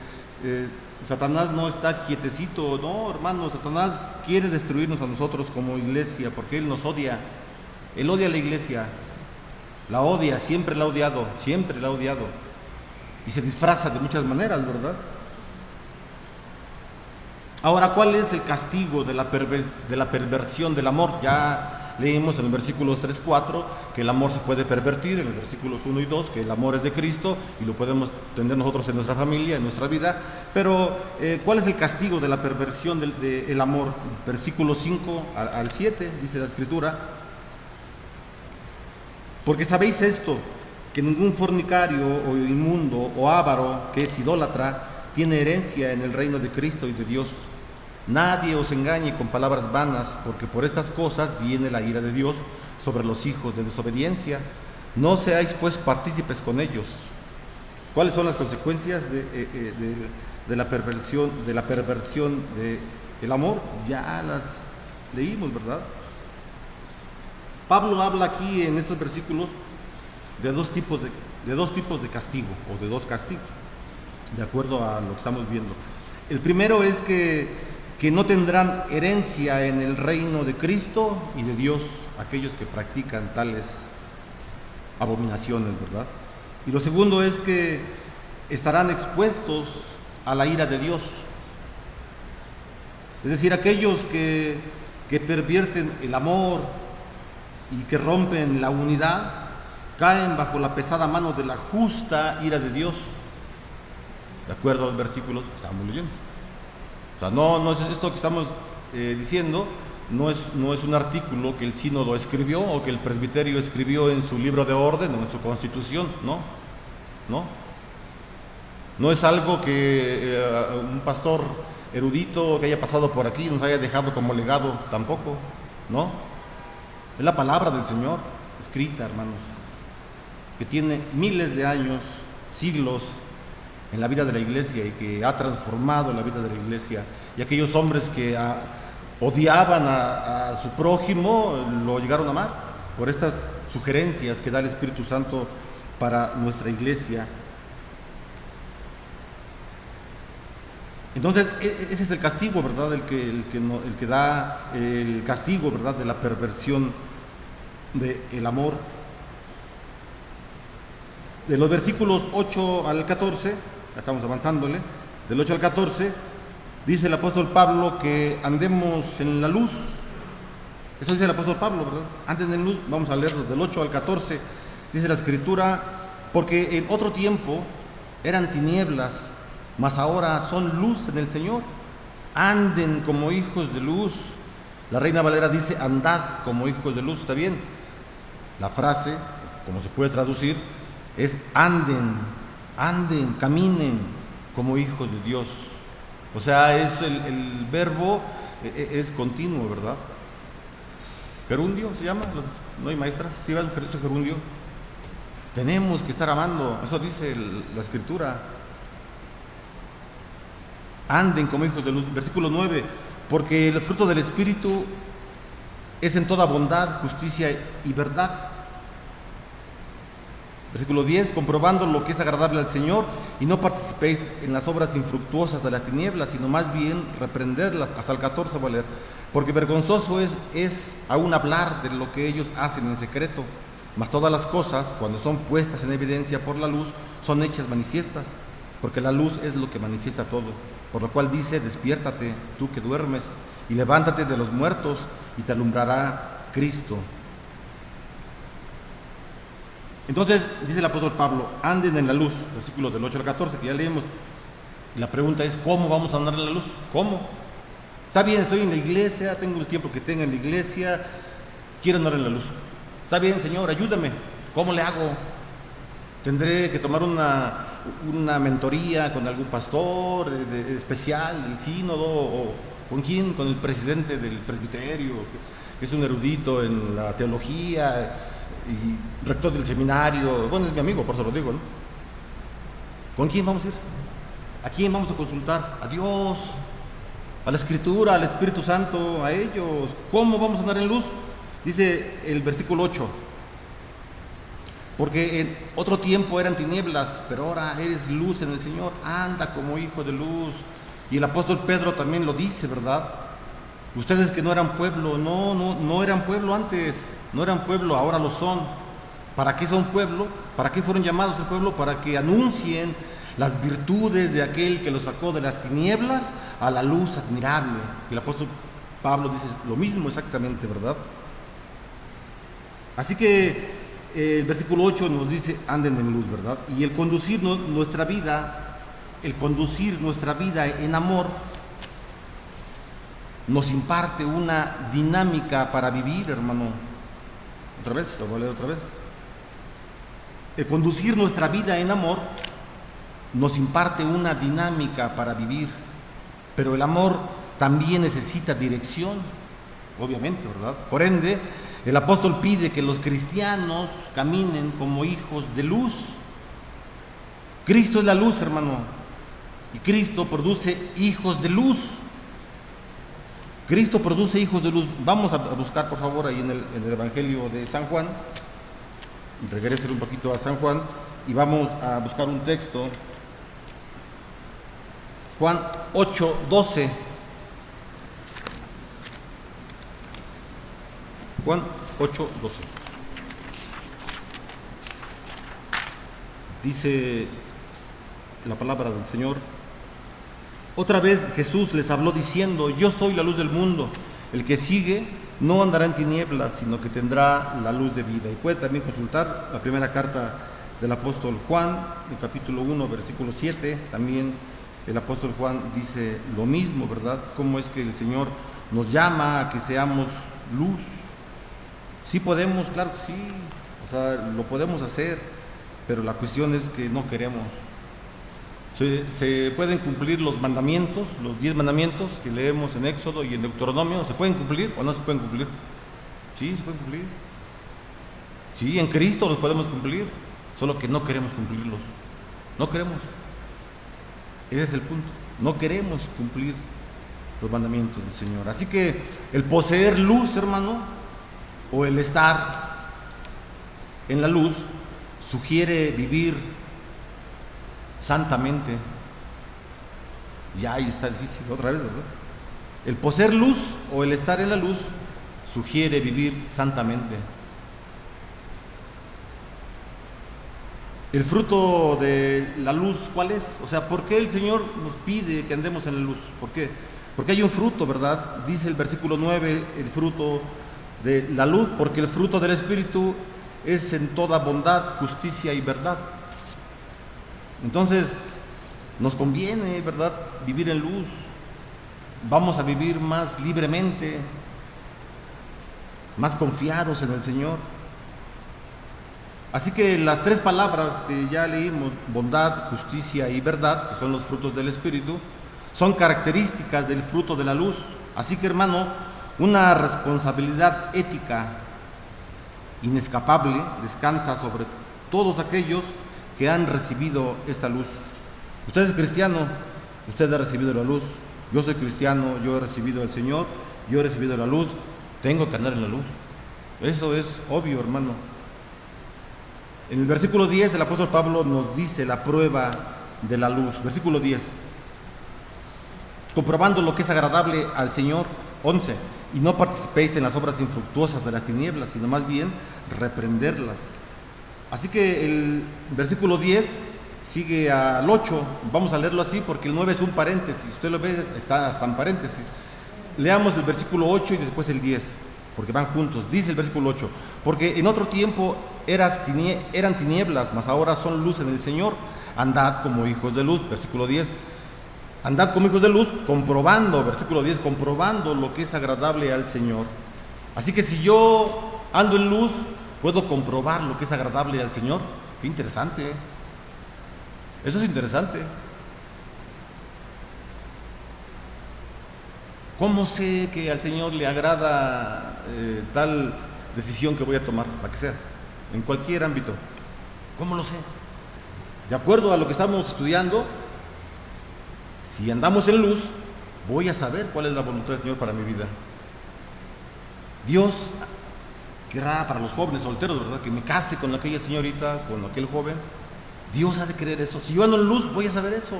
Satanás no está quietecito. No, hermanos, Satanás quiere destruirnos a nosotros como iglesia, porque Él nos odia. Él odia a la iglesia. La odia, siempre la ha odiado, siempre la ha odiado. Y se disfraza de muchas maneras, ¿verdad? Ahora, ¿cuál es el castigo de la perversión del amor? Ya leímos en los versículos 3, 4 que el amor se puede pervertir, en los versículos 1 y 2 que el amor es de Cristo y lo podemos tener nosotros en nuestra familia, en nuestra vida. Pero, ¿cuál es el castigo de la perversión del amor? Versículos 5 al 7, dice la Escritura: porque sabéis esto, que ningún fornicario o inmundo o avaro que es idólatra tiene herencia en el reino de Cristo y de Dios. Nadie os engañe con palabras vanas, porque por estas cosas viene la ira de Dios sobre los hijos de desobediencia. No seáis pues partícipes con ellos. ¿Cuáles son las consecuencias de la perversión del amor? Ya las leímos, ¿verdad? Pablo habla aquí en estos versículos de dos tipos de castigo, o de dos castigos, de acuerdo a lo que estamos viendo. El primero es que no tendrán herencia en el reino de Cristo y de Dios aquellos que practican tales abominaciones, ¿verdad? Y lo segundo es que estarán expuestos a la ira de Dios. Es decir, aquellos que pervierten el amor y que rompen la unidad, caen bajo la pesada mano de la justa ira de Dios, de acuerdo a los versículos que estamos leyendo. O sea, no es esto que estamos diciendo, no es un artículo que el sínodo escribió o que el presbiterio escribió en su libro de orden o en su constitución, no es algo que un pastor erudito que haya pasado por aquí nos haya dejado como legado, tampoco, ¿no? Es la palabra del Señor escrita, hermanos, que tiene miles de años, siglos en la vida de la iglesia y que ha transformado la vida de la iglesia. Y aquellos hombres que odiaban a su prójimo lo llegaron a amar por estas sugerencias que da el Espíritu Santo para nuestra iglesia. Entonces, ese es el castigo, ¿verdad? El que da el castigo, ¿verdad? De la perversión del amor. De los versículos 8 al 14, estamos avanzándole, del 8 al 14, dice el apóstol Pablo que andemos en la luz. Eso dice el apóstol Pablo, ¿verdad? Anden en luz. Vamos a leerlo del 8 al 14. Dice la Escritura: porque en otro tiempo eran tinieblas, mas ahora son luz en el Señor. Anden como hijos de luz. La Reina Valera dice: andad como hijos de luz. ¿Está bien? La frase, como se puede traducir, es anden, caminen como hijos de Dios. O sea, es el verbo es continuo, ¿verdad? Gerundio se llama, ¿no hay maestras? ¿Sí va ese gerundio? Tenemos que estar amando, eso dice la Escritura. Anden como hijos de luz. Versículo 9: porque el fruto del Espíritu es en toda bondad, justicia y verdad. Versículo 10: comprobando lo que es agradable al Señor, y no participéis en las obras infructuosas de las tinieblas, sino más bien reprenderlas. Hasta el 14 voy a leer: porque vergonzoso es aún hablar de lo que ellos hacen en secreto, mas todas las cosas, cuando son puestas en evidencia por la luz, son hechas manifiestas, porque la luz es lo que manifiesta todo. Por lo cual dice: despiértate, tú que duermes, y levántate de los muertos, y te alumbrará Cristo. Entonces, dice el apóstol Pablo: anden en la luz, versículos del 8 al 14, que ya leímos. Y la pregunta es: ¿cómo vamos a andar en la luz? ¿Cómo? Está bien, estoy en la iglesia, tengo el tiempo que tenga en la iglesia, quiero andar en la luz. Está bien, Señor, ayúdame. ¿Cómo le hago? ¿Tendré que tomar una mentoría con algún pastor especial del sínodo? ¿O con quién? ¿Con el presidente del presbiterio, que es un erudito en la teología y rector del seminario? Bueno, es mi amigo, por eso lo digo, ¿no? ¿Con quién vamos a ir? ¿A quién vamos a consultar? ¿A Dios? ¿A la Escritura? ¿Al Espíritu Santo? ¿A ellos? ¿Cómo vamos a andar en luz? Dice el versículo 8: porque en otro tiempo eran tinieblas, pero ahora eres luz en el Señor. Anda como hijo de luz. Y el apóstol Pedro también lo dice, ¿verdad? Ustedes que no eran pueblo, no eran pueblo antes, no eran pueblo, ahora lo son. ¿Para qué son pueblo? ¿Para qué fueron llamados el pueblo? Para que anuncien las virtudes de aquel que los sacó de las tinieblas a la luz admirable. Y el apóstol Pablo dice lo mismo exactamente, ¿verdad? Así que el versículo 8 nos dice: anden en luz, ¿verdad? Y el conducir nuestra vida en amor nos imparte una dinámica para vivir, hermano. Otra vez, lo voy a leer otra vez. El conducir nuestra vida en amor nos imparte una dinámica para vivir, pero el amor también necesita dirección, obviamente, ¿verdad? Por ende, el apóstol pide que los cristianos caminen como hijos de luz. Cristo es la luz, hermano, y Cristo produce hijos de luz. Cristo produce hijos de luz. Vamos a buscar, por favor, ahí en el Evangelio de San Juan. Regresen un poquito a San Juan y vamos a buscar un texto. Juan 8:12. Juan 8:12. Dice la palabra del Señor: otra vez Jesús les habló diciendo: yo soy la luz del mundo. El que sigue no andará en tinieblas, sino que tendrá la luz de vida. Y puede también consultar la primera carta del apóstol Juan, el capítulo 1, versículo 7. También el apóstol Juan dice lo mismo, ¿verdad? Cómo es que el Señor nos llama a que seamos luz. Sí podemos, claro que sí, o sea, lo podemos hacer, pero la cuestión es que no queremos. Se pueden cumplir los mandamientos, los 10 mandamientos que leemos en Éxodo y en Deuteronomio. ¿Se pueden cumplir o no se pueden cumplir? Sí, se pueden cumplir. Sí, en Cristo los podemos cumplir, solo que no queremos cumplirlos. No queremos. Ese es el punto. No queremos cumplir los mandamientos del Señor. Así que el poseer luz, hermano, o el estar en la luz, sugiere vivir santamente. Ya ahí está difícil otra vez, ¿verdad? El poseer luz o el estar en la luz sugiere vivir santamente. El fruto de la luz, ¿cuál es? O sea, ¿por qué el Señor nos pide que andemos en la luz? ¿Por qué? Porque hay un fruto, ¿verdad? Dice el versículo 9, el fruto de la luz, porque el fruto del Espíritu es en toda bondad, justicia y verdad. Entonces, nos conviene, ¿verdad?, vivir en luz. Vamos a vivir más libremente, más confiados en el Señor. Así que las 3 palabras que ya leímos, bondad, justicia y verdad, que son los frutos del Espíritu, son características del fruto de la luz. Así que, hermano, una responsabilidad ética inescapable descansa sobre todos aquellos que han recibido esta luz. Usted es cristiano, usted ha recibido la luz. Yo soy cristiano, yo he recibido al Señor, yo he recibido la luz, tengo que andar en la luz. Eso es obvio, hermano. En el versículo 10 el apóstol Pablo nos dice la prueba de la luz. Versículo 10: comprobando lo que es agradable al Señor. 11: y no participéis en las obras infructuosas de las tinieblas, sino más bien reprenderlas. Así que el versículo 10 sigue al 8, vamos a leerlo así porque el 9 es un paréntesis, usted lo ve, está hasta en paréntesis. Leamos el versículo 8 y después el 10, porque van juntos. Dice el versículo 8: porque en otro tiempo eran tinieblas, mas ahora son luz en el Señor. Andad como hijos de luz. Versículo 10: andad como hijos de luz, comprobando, versículo 10, comprobando lo que es agradable al Señor. Así que si yo ando en luz, puedo comprobar lo que es agradable al Señor. Qué interesante, ¿eh? Eso es interesante. ¿Cómo sé que al Señor le agrada tal decisión que voy a tomar, la que sea, en cualquier ámbito? ¿Cómo lo sé? De acuerdo a lo que estamos estudiando, si andamos en luz, voy a saber cuál es la voluntad del Señor para mi vida. Dios querrá para los jóvenes solteros, ¿verdad?, que me case con aquella señorita, con aquel joven. Dios ha de querer eso. Si yo ando en luz, voy a saber eso.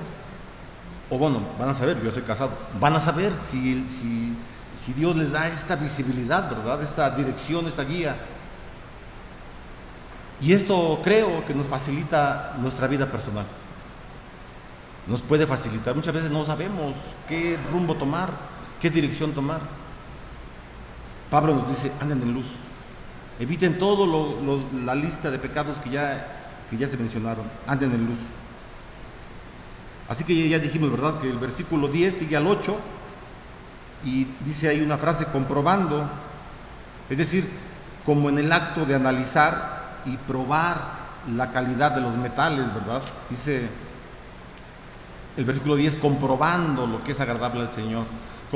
O bueno, van a saber, yo soy casado, van a saber si Dios les da esta visibilidad, ¿verdad?, esta dirección, esta guía. Y esto creo que nos facilita nuestra vida personal. Nos puede facilitar. Muchas veces no sabemos qué rumbo tomar, qué dirección tomar. Pablo nos dice: anden en luz. Eviten todo la lista de pecados que ya se mencionaron. Anden en luz. Así que ya dijimos, ¿verdad?, que el versículo 10 sigue al 8 y dice ahí una frase: comprobando. Es decir, como en el acto de analizar y probar la calidad de los metales, ¿verdad? Dice el versículo 10: comprobando lo que es agradable al Señor.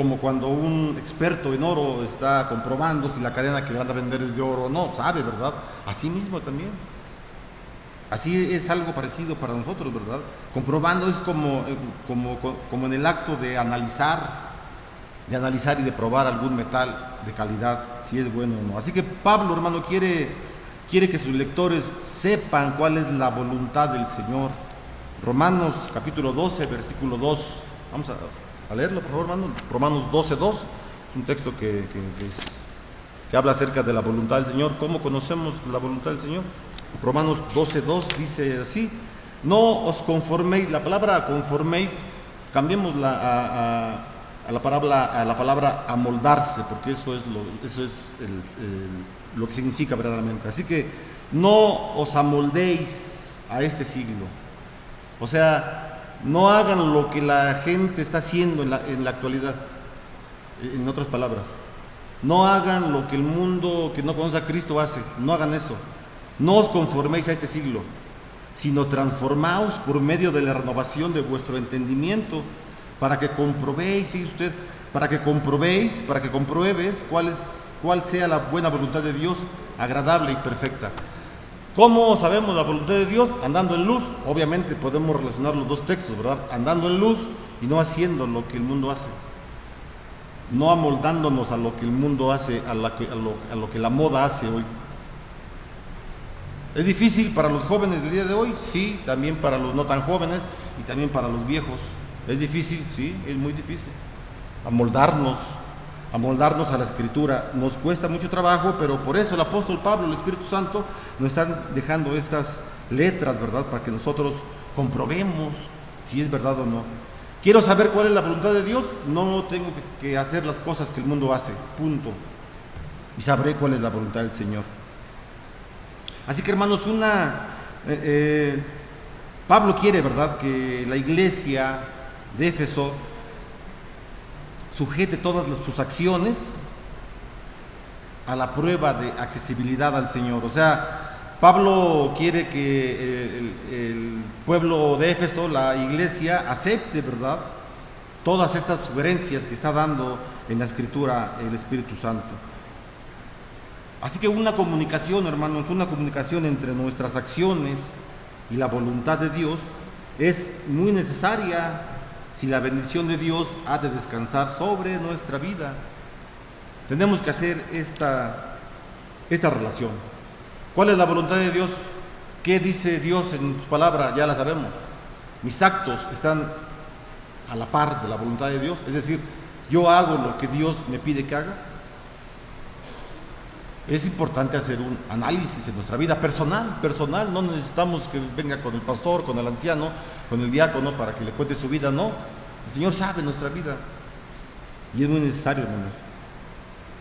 como cuando un experto en oro está comprobando si la cadena que le van a vender es de oro o no, sabe, ¿verdad? Así mismo también. Así es algo parecido para nosotros, ¿verdad? Comprobando es como en el acto de analizar y de probar algún metal de calidad, si es bueno o no. Así que Pablo, hermano, quiere que sus lectores sepan cuál es la voluntad del Señor. Romanos capítulo 12, versículo 2. Vamos a leerlo, por favor, hermano. Romanos 12, 2. Es un texto que habla acerca de la voluntad del Señor. ¿Cómo conocemos la voluntad del Señor? Romanos 12, 2 dice así: no os conforméis. La palabra conforméis, cambiémosla a la palabra amoldarse, porque eso es lo que significa verdaderamente. Así que no os amoldéis a este siglo. O sea, no hagan lo que la gente está haciendo en la actualidad. En otras palabras, no hagan lo que el mundo que no conoce a Cristo hace. No hagan eso. No os conforméis a este siglo, sino transformaos por medio de la renovación de vuestro entendimiento, para que comprobéis, fíjese usted, para que compruebes cuál sea la buena voluntad de Dios, agradable y perfecta. ¿Cómo sabemos la voluntad de Dios? Andando en luz. Obviamente podemos relacionar los dos textos, ¿verdad? Andando en luz y no haciendo lo que el mundo hace. No amoldándonos a lo que el mundo hace, a lo que la moda hace hoy. ¿Es difícil para los jóvenes del día de hoy? Sí, también para los no tan jóvenes y también para los viejos. ¿Es difícil? Sí, es muy difícil. Amoldarnos a la Escritura. Nos cuesta mucho trabajo, pero por eso el apóstol Pablo, el Espíritu Santo, nos están dejando estas letras, ¿verdad? Para que nosotros comprobemos si es verdad o no. ¿Quiero saber cuál es la voluntad de Dios? No tengo que hacer las cosas que el mundo hace, punto. Y sabré cuál es la voluntad del Señor. Así que, hermanos, Pablo quiere, ¿verdad?, que la iglesia de Éfeso sujete todas sus acciones a la prueba de accesibilidad al Señor. O sea, Pablo quiere que el pueblo de Éfeso, la iglesia, acepte, ¿verdad?, todas estas sugerencias que está dando en la Escritura el Espíritu Santo. Así que una comunicación, hermanos, una comunicación entre nuestras acciones y la voluntad de Dios es muy necesaria si la bendición de Dios ha de descansar sobre nuestra vida. Tenemos que hacer esta relación. ¿Cuál es la voluntad de Dios? ¿Qué dice Dios en su palabra? Ya la sabemos. Mis actos están a la par de la voluntad de Dios. Es decir, yo hago lo que Dios me pide que haga. Es importante hacer un análisis en nuestra vida personal. No necesitamos que venga con el pastor, con el anciano, con el diácono para que le cuente su vida, no. El Señor sabe nuestra vida. Y es muy necesario, hermanos,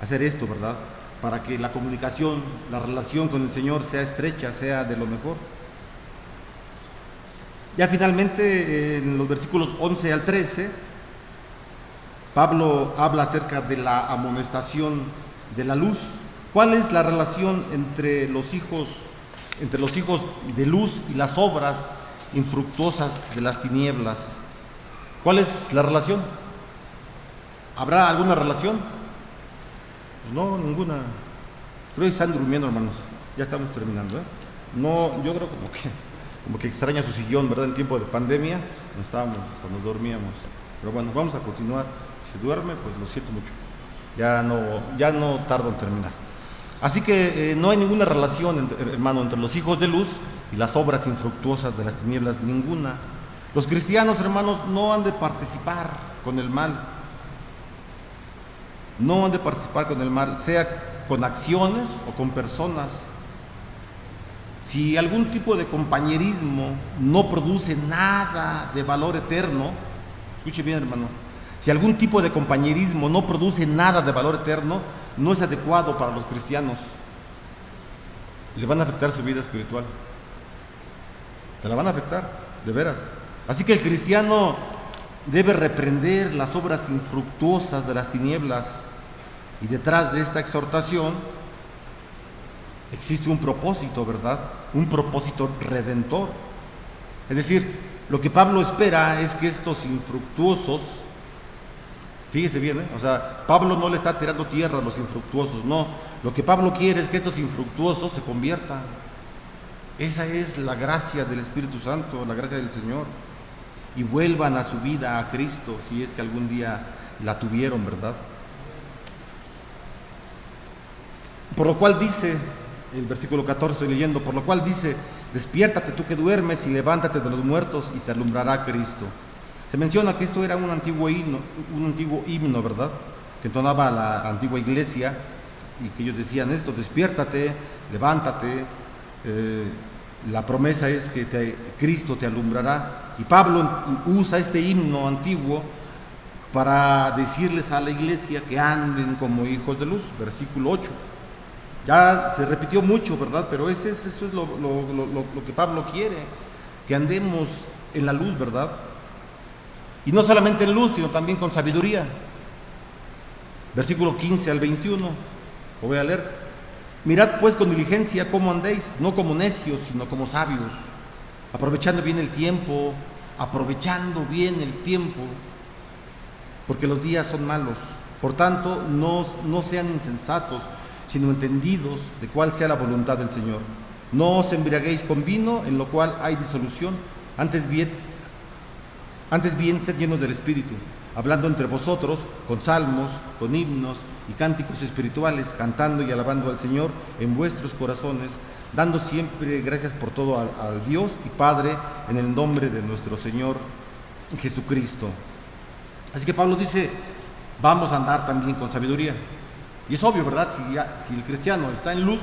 hacer esto, ¿verdad? Para que la comunicación, la relación con el Señor sea estrecha, sea de lo mejor. Ya finalmente, en los versículos 11 al 13, Pablo habla acerca de la amonestación de la luz. ¿Cuál es la relación entre los hijos de luz y las obras infructuosas de las tinieblas? ¿Cuál es la relación? ¿Habrá alguna relación? Pues no, ninguna. Creo que están durmiendo, hermanos. Ya estamos terminando, ¿eh? No, yo creo como que extraña su sillón, ¿verdad? En tiempo de pandemia hasta nos dormíamos. Pero bueno, vamos a continuar. Si se duerme, pues lo siento mucho. Ya no tardo en terminar. Así que no hay ninguna relación, hermano, entre los hijos de luz y las obras infructuosas de las tinieblas, ninguna. Los cristianos, hermanos, no han de participar con el mal. No han de participar con el mal, sea con acciones o con personas. Si algún tipo de compañerismo no produce nada de valor eterno, escuche bien, hermano, si algún tipo de compañerismo no produce nada de valor eterno, no es adecuado para los cristianos. Le van a afectar su vida espiritual. Se la van a afectar, de veras. Así que el cristiano debe reprender las obras infructuosas de las tinieblas. Y detrás de esta exhortación existe un propósito, ¿verdad? Un propósito redentor. Es decir, lo que Pablo espera es que estos infructuosos Fíjese bien, o sea, Pablo no le está tirando tierra a los infructuosos, no. Lo que Pablo quiere es que estos infructuosos se conviertan. Esa es la gracia del Espíritu Santo, la gracia del Señor. Y vuelvan a su vida a Cristo, si es que algún día la tuvieron, ¿verdad? Por lo cual dice, el versículo 14 estoy leyendo, por lo cual dice: despiértate tú que duermes y levántate de los muertos y te alumbrará Cristo. Se menciona que esto era un antiguo himno, ¿verdad? Que entonaba la antigua iglesia, y que ellos decían esto: despiértate, levántate, la promesa es que Cristo te alumbrará. Y Pablo usa este himno antiguo para decirles a la iglesia que anden como hijos de luz, versículo 8. Ya se repitió mucho, ¿verdad? Pero eso es lo que Pablo quiere, que andemos en la luz, ¿verdad? Y no solamente en luz, sino también con sabiduría. Versículo 15 al 21, lo voy a leer. Mirad pues con diligencia cómo andéis, no como necios, sino como sabios, aprovechando bien el tiempo, porque los días son malos. Por tanto, no sean insensatos, sino entendidos de cuál sea la voluntad del Señor. No os embriaguéis con vino, en lo cual hay disolución, antes bien sed llenos del Espíritu, hablando entre vosotros con salmos, con himnos y cánticos espirituales, cantando y alabando al Señor en vuestros corazones, dando siempre gracias por todo al Dios y Padre, en el nombre de nuestro Señor Jesucristo. Así que Pablo dice: vamos a andar también con sabiduría. Y es obvio, ¿verdad? Si el cristiano está en luz,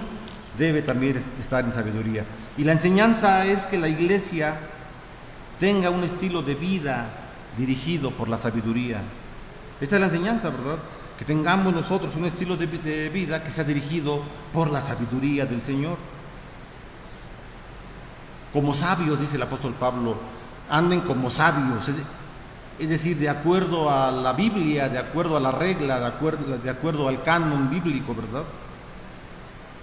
debe también estar en sabiduría. Y la enseñanza es que la iglesia tenga un estilo de vida dirigido por la sabiduría. Esta es la enseñanza, ¿verdad? Que tengamos nosotros un estilo de vida que sea dirigido por la sabiduría del Señor. Como sabios, dice el apóstol Pablo, anden como sabios, es decir, de acuerdo a la Biblia, de acuerdo a la regla, de acuerdo al canon bíblico, ¿verdad?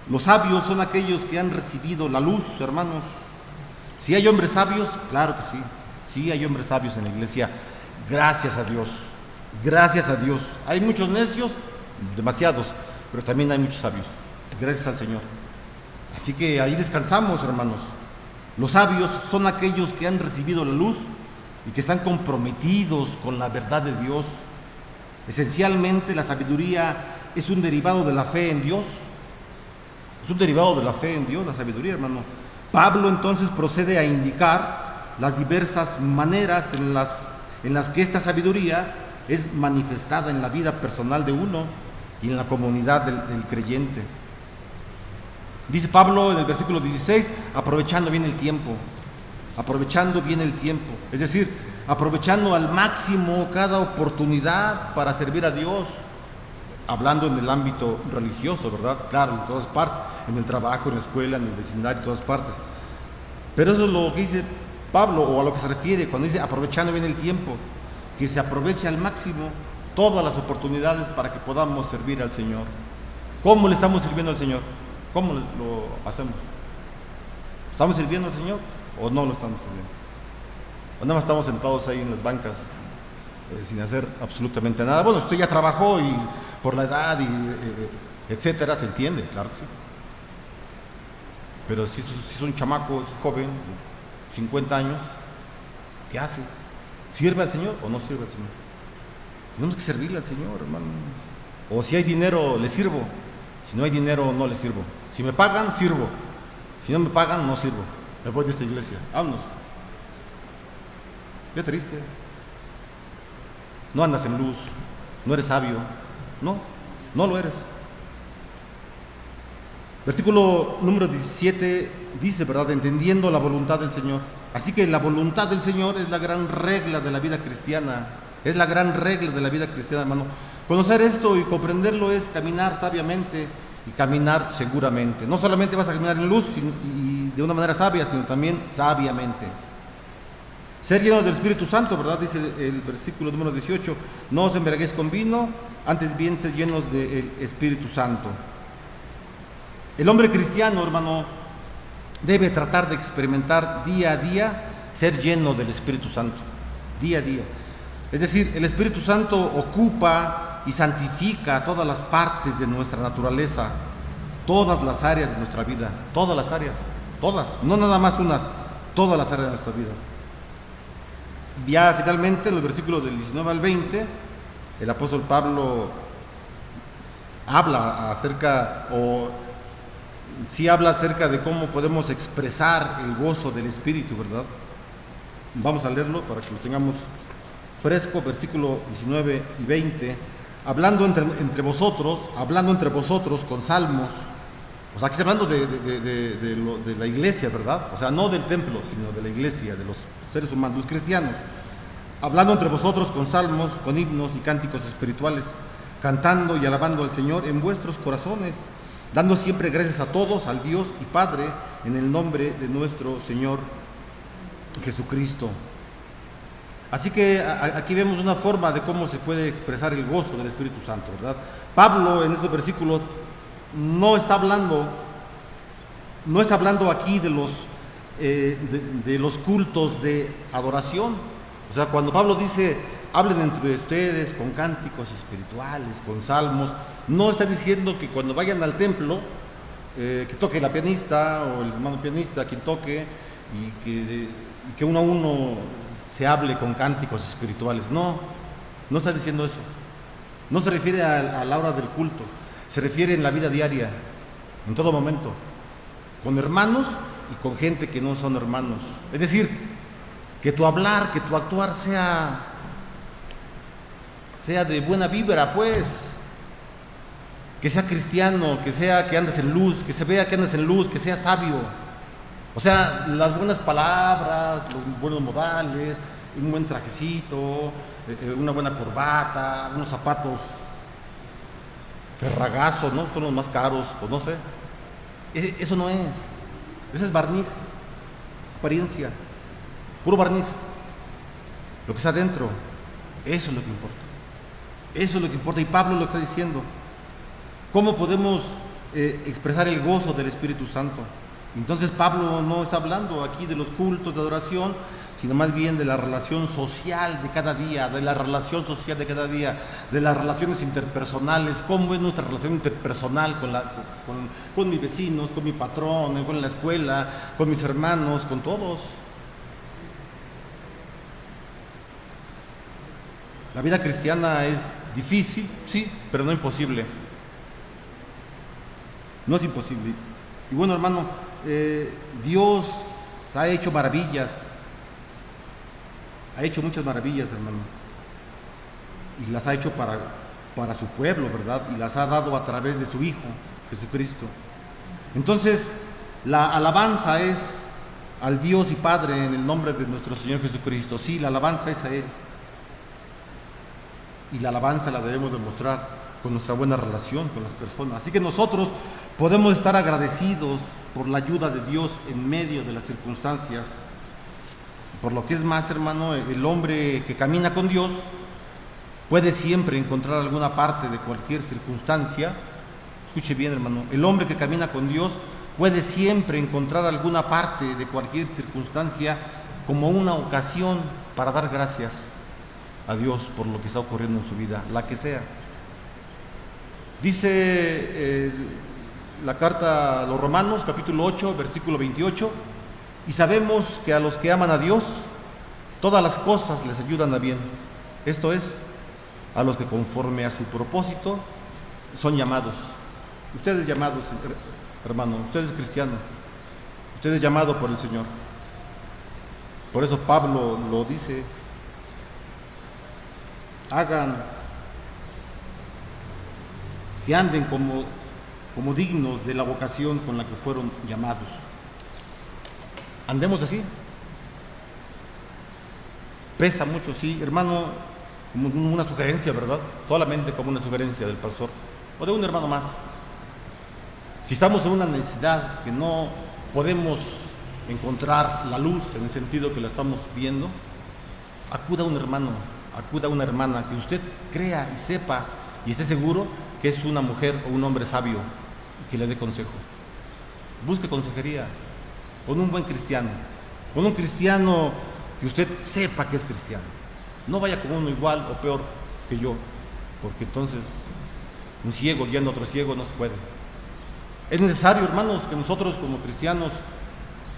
Los sabios son aquellos que han recibido la luz, hermanos. Si hay hombres sabios, claro que sí. Sí hay hombres sabios en la iglesia. Gracias a Dios. Gracias a Dios. Hay muchos necios, demasiados, pero también hay muchos sabios. Gracias al Señor. Así que ahí descansamos, hermanos. Los sabios son aquellos que han recibido la luz y que están comprometidos con la verdad de Dios. Esencialmente, la sabiduría es un derivado de la fe en Dios. Es un derivado de la fe en Dios, la sabiduría, hermano. Pablo entonces procede a indicar las diversas maneras en las que esta sabiduría es manifestada en la vida personal de uno y en la comunidad del creyente. Dice Pablo en el versículo 16: aprovechando bien el tiempo. Aprovechando bien el tiempo, es decir, aprovechando al máximo cada oportunidad para servir a Dios, hablando en el ámbito religioso, ¿verdad? Claro, en todas partes, en el trabajo, en la escuela, en el vecindario, en todas partes. Pero eso es lo que dice Pablo, o a lo que se refiere cuando dice aprovechando bien el tiempo, que se aproveche al máximo todas las oportunidades para que podamos servir al Señor. ¿Cómo le estamos sirviendo al Señor? ¿Cómo lo hacemos? ¿Estamos sirviendo al Señor o no lo estamos sirviendo? O nada más estamos sentados ahí en las bancas sin hacer absolutamente nada. Bueno, usted ya trabajó y por la edad y etcétera, se entiende, claro que sí. Pero si es un chamaco, es joven, 50 años, ¿qué hace? ¿Sirve al Señor o no sirve al Señor? Tenemos que servirle al Señor, hermano. O si hay dinero, le sirvo. Si no hay dinero, no le sirvo. Si me pagan, sirvo. Si no me pagan, no sirvo. Me voy de esta iglesia. Vámonos. Qué triste. No andas en luz. No eres sabio. No lo eres. Versículo número 17 dice, ¿verdad? Entendiendo la voluntad del Señor. Así que la voluntad del Señor es la gran regla de la vida cristiana. Es la gran regla de la vida cristiana, hermano. Conocer esto y comprenderlo es caminar sabiamente y caminar seguramente. No solamente vas a caminar en luz y de una manera sabia, sino también sabiamente. Ser llenos del Espíritu Santo, ¿verdad? Dice el versículo número 18. No os embriaguéis con vino, antes bien sed llenos del Espíritu Santo. El hombre cristiano, hermano, debe tratar de experimentar día a día ser lleno del Espíritu Santo. Día a día. Es decir, el Espíritu Santo ocupa y santifica todas las partes de nuestra naturaleza, todas las áreas de nuestra vida, todas las áreas, todas, no nada más unas, todas las áreas de nuestra vida. Ya finalmente, en los versículos del 19 al 20, el apóstol Pablo habla acerca de cómo podemos expresar el gozo del Espíritu, ¿verdad? Vamos a leerlo para que lo tengamos fresco, versículo 19 y 20. Hablando entre vosotros con salmos. O sea, aquí está hablando de la iglesia, ¿verdad? O sea, no del templo, sino de la iglesia, de los seres humanos, los cristianos. Hablando entre vosotros con salmos, con himnos y cánticos espirituales, cantando y alabando al Señor en vuestros corazones, dando siempre gracias a todos, al Dios y Padre, en el nombre de nuestro Señor Jesucristo. Así que aquí vemos una forma de cómo se puede expresar el gozo del Espíritu Santo, ¿verdad? Pablo en esos versículos no está hablando aquí de los cultos de adoración. O sea, cuando Pablo dice, hablen entre ustedes con cánticos espirituales, con salmos, no está diciendo que cuando vayan al templo, que toque la pianista o el hermano pianista, quien toque, y que uno a uno se hable con cánticos espirituales. No está diciendo eso. No se refiere a la hora del culto, se refiere en la vida diaria, en todo momento, con hermanos y con gente que no son hermanos. Es decir, que tu hablar, que tu actuar sea de buena vibra, pues, que sea cristiano, que andes en luz, que se vea que andes en luz, que sea sabio. O sea, las buenas palabras, los buenos modales, un buen trajecito, una buena corbata, unos zapatos ferragazos, ¿no? Son los más caros, o no sé. Eso no es. Ese es barniz, apariencia, puro barniz. Lo que está adentro, eso es lo que importa. Eso es lo que importa, y Pablo lo está diciendo. ¿Cómo podemos expresar el gozo del Espíritu Santo? Entonces Pablo no está hablando aquí de los cultos de adoración, sino más bien de la relación social de cada día, de las relaciones interpersonales. ¿Cómo es nuestra relación interpersonal con mis vecinos, con mi patrón, con la escuela, con mis hermanos, con todos? La vida cristiana es difícil, sí, pero no imposible. No es imposible. Y bueno, hermano, Dios ha hecho maravillas, ha hecho muchas maravillas, hermano, y las ha hecho para su pueblo, ¿verdad? Y las ha dado a través de su Hijo, Jesucristo. Entonces, la alabanza es al Dios y Padre en el nombre de nuestro Señor Jesucristo. Sí, la alabanza es a Él, y la alabanza la debemos demostrar con nuestra buena relación con las personas. Así que nosotros podemos estar agradecidos por la ayuda de Dios en medio de las circunstancias. Por lo que es más, hermano, el hombre que camina con Dios puede siempre encontrar alguna parte de cualquier circunstancia. Escuche bien, hermano, el hombre que camina con Dios puede siempre encontrar alguna parte de cualquier circunstancia como una ocasión para dar gracias a Dios por lo que está ocurriendo en su vida, la que sea. Dice la carta a los Romanos, capítulo 8, versículo 28, y sabemos que a los que aman a Dios, todas las cosas les ayudan a bien. Esto es, a los que conforme a su propósito son llamados. Usted es llamado, hermano, usted es cristiano, usted es llamado por el Señor. Por eso Pablo lo dice: que anden como dignos de la vocación con la que fueron llamados. Andemos así. Pesa mucho, sí, hermano, como una sugerencia, ¿verdad? Solamente como una sugerencia del pastor o de un hermano más. Si estamos en una necesidad que no podemos encontrar la luz en el sentido que la estamos viendo, acuda a un hermano, acuda a una hermana que usted crea y sepa y esté seguro que es una mujer o un hombre sabio y que le dé consejo. Busque consejería con un buen cristiano, con un cristiano que usted sepa que es cristiano. no vaya con uno igual o peor que yo, porque entonces un ciego guiando a otro ciego no se puede. Es necesario, hermanos, que nosotros como cristianos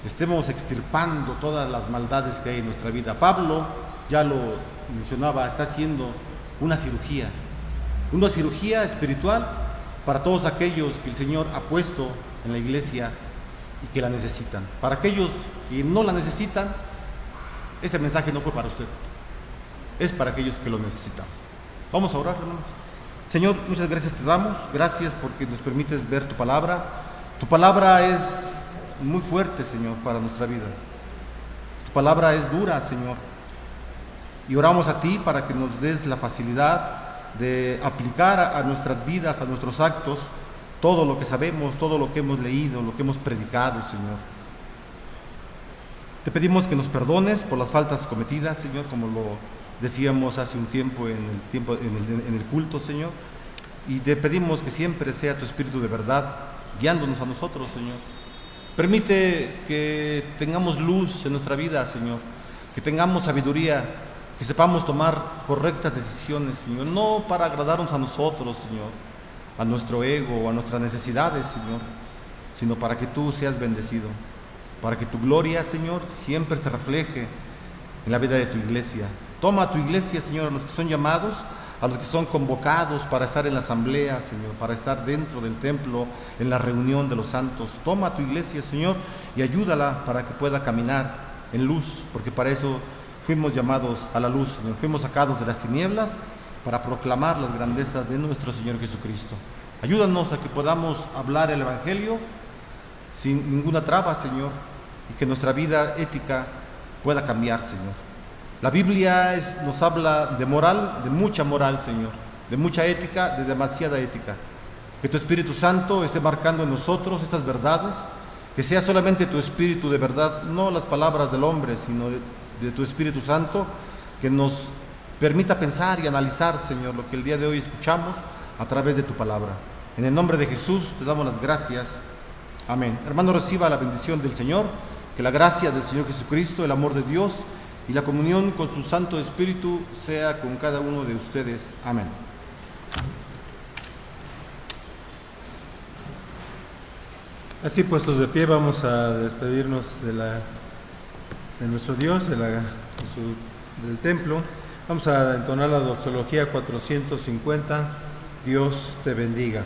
estemos extirpando todas las maldades que hay en nuestra vida. Pablo, ya lo mencionaba, está haciendo una cirugía espiritual para todos aquellos que el Señor ha puesto en la iglesia y que la necesitan. Para aquellos que no la necesitan, este mensaje no fue para usted, es para aquellos que lo necesitan. Vamos a orar, hermanos. Señor, muchas gracias te damos, gracias porque nos permites ver tu palabra. Tu palabra es muy fuerte, Señor, para nuestra vida. Tu palabra es dura, Señor, y oramos a ti para que nos des la facilidad de aplicar a nuestras vidas, a nuestros actos, todo lo que sabemos, todo lo que hemos leído, lo que hemos predicado, Señor. Te pedimos que nos perdones por las faltas cometidas, Señor, como lo decíamos hace un tiempo en el culto, Señor. Y te pedimos que siempre sea tu Espíritu de verdad guiándonos a nosotros, Señor. Permite que tengamos luz en nuestra vida, Señor, que tengamos sabiduría, que sepamos tomar correctas decisiones, Señor, no para agradarnos a nosotros, Señor, a nuestro ego o a nuestras necesidades, Señor, sino para que tú seas bendecido, para que tu gloria, Señor, siempre se refleje en la vida de tu iglesia. Toma a tu iglesia, Señor, a los que son llamados, a los que son convocados para estar en la asamblea, Señor, para estar dentro del templo, en la reunión de los santos. Toma a tu iglesia, Señor, y ayúdala para que pueda caminar en luz, porque para eso fuimos llamados a la luz, Señor. Fuimos sacados de las tinieblas para proclamar las grandezas de nuestro Señor Jesucristo. Ayúdanos a que podamos hablar el Evangelio sin ninguna traba, Señor, y que nuestra vida ética pueda cambiar, Señor. La Biblia nos habla de moral, de mucha moral, Señor, de mucha ética, de demasiada ética. Que tu Espíritu Santo esté marcando en nosotros estas verdades, que sea solamente tu Espíritu de verdad, no las palabras del hombre, sino de tu Espíritu Santo, que nos permita pensar y analizar, Señor, lo que el día de hoy escuchamos a través de tu palabra. En el nombre de Jesús te damos las gracias. Amén. Hermano, reciba la bendición del Señor, que la gracia del Señor Jesucristo, el amor de Dios y la comunión con su Santo Espíritu sea con cada uno de ustedes. Amén.
Así puestos de pie, vamos a despedirnos de nuestro Dios, del templo. Vamos a entonar la doxología 450. Dios te bendiga.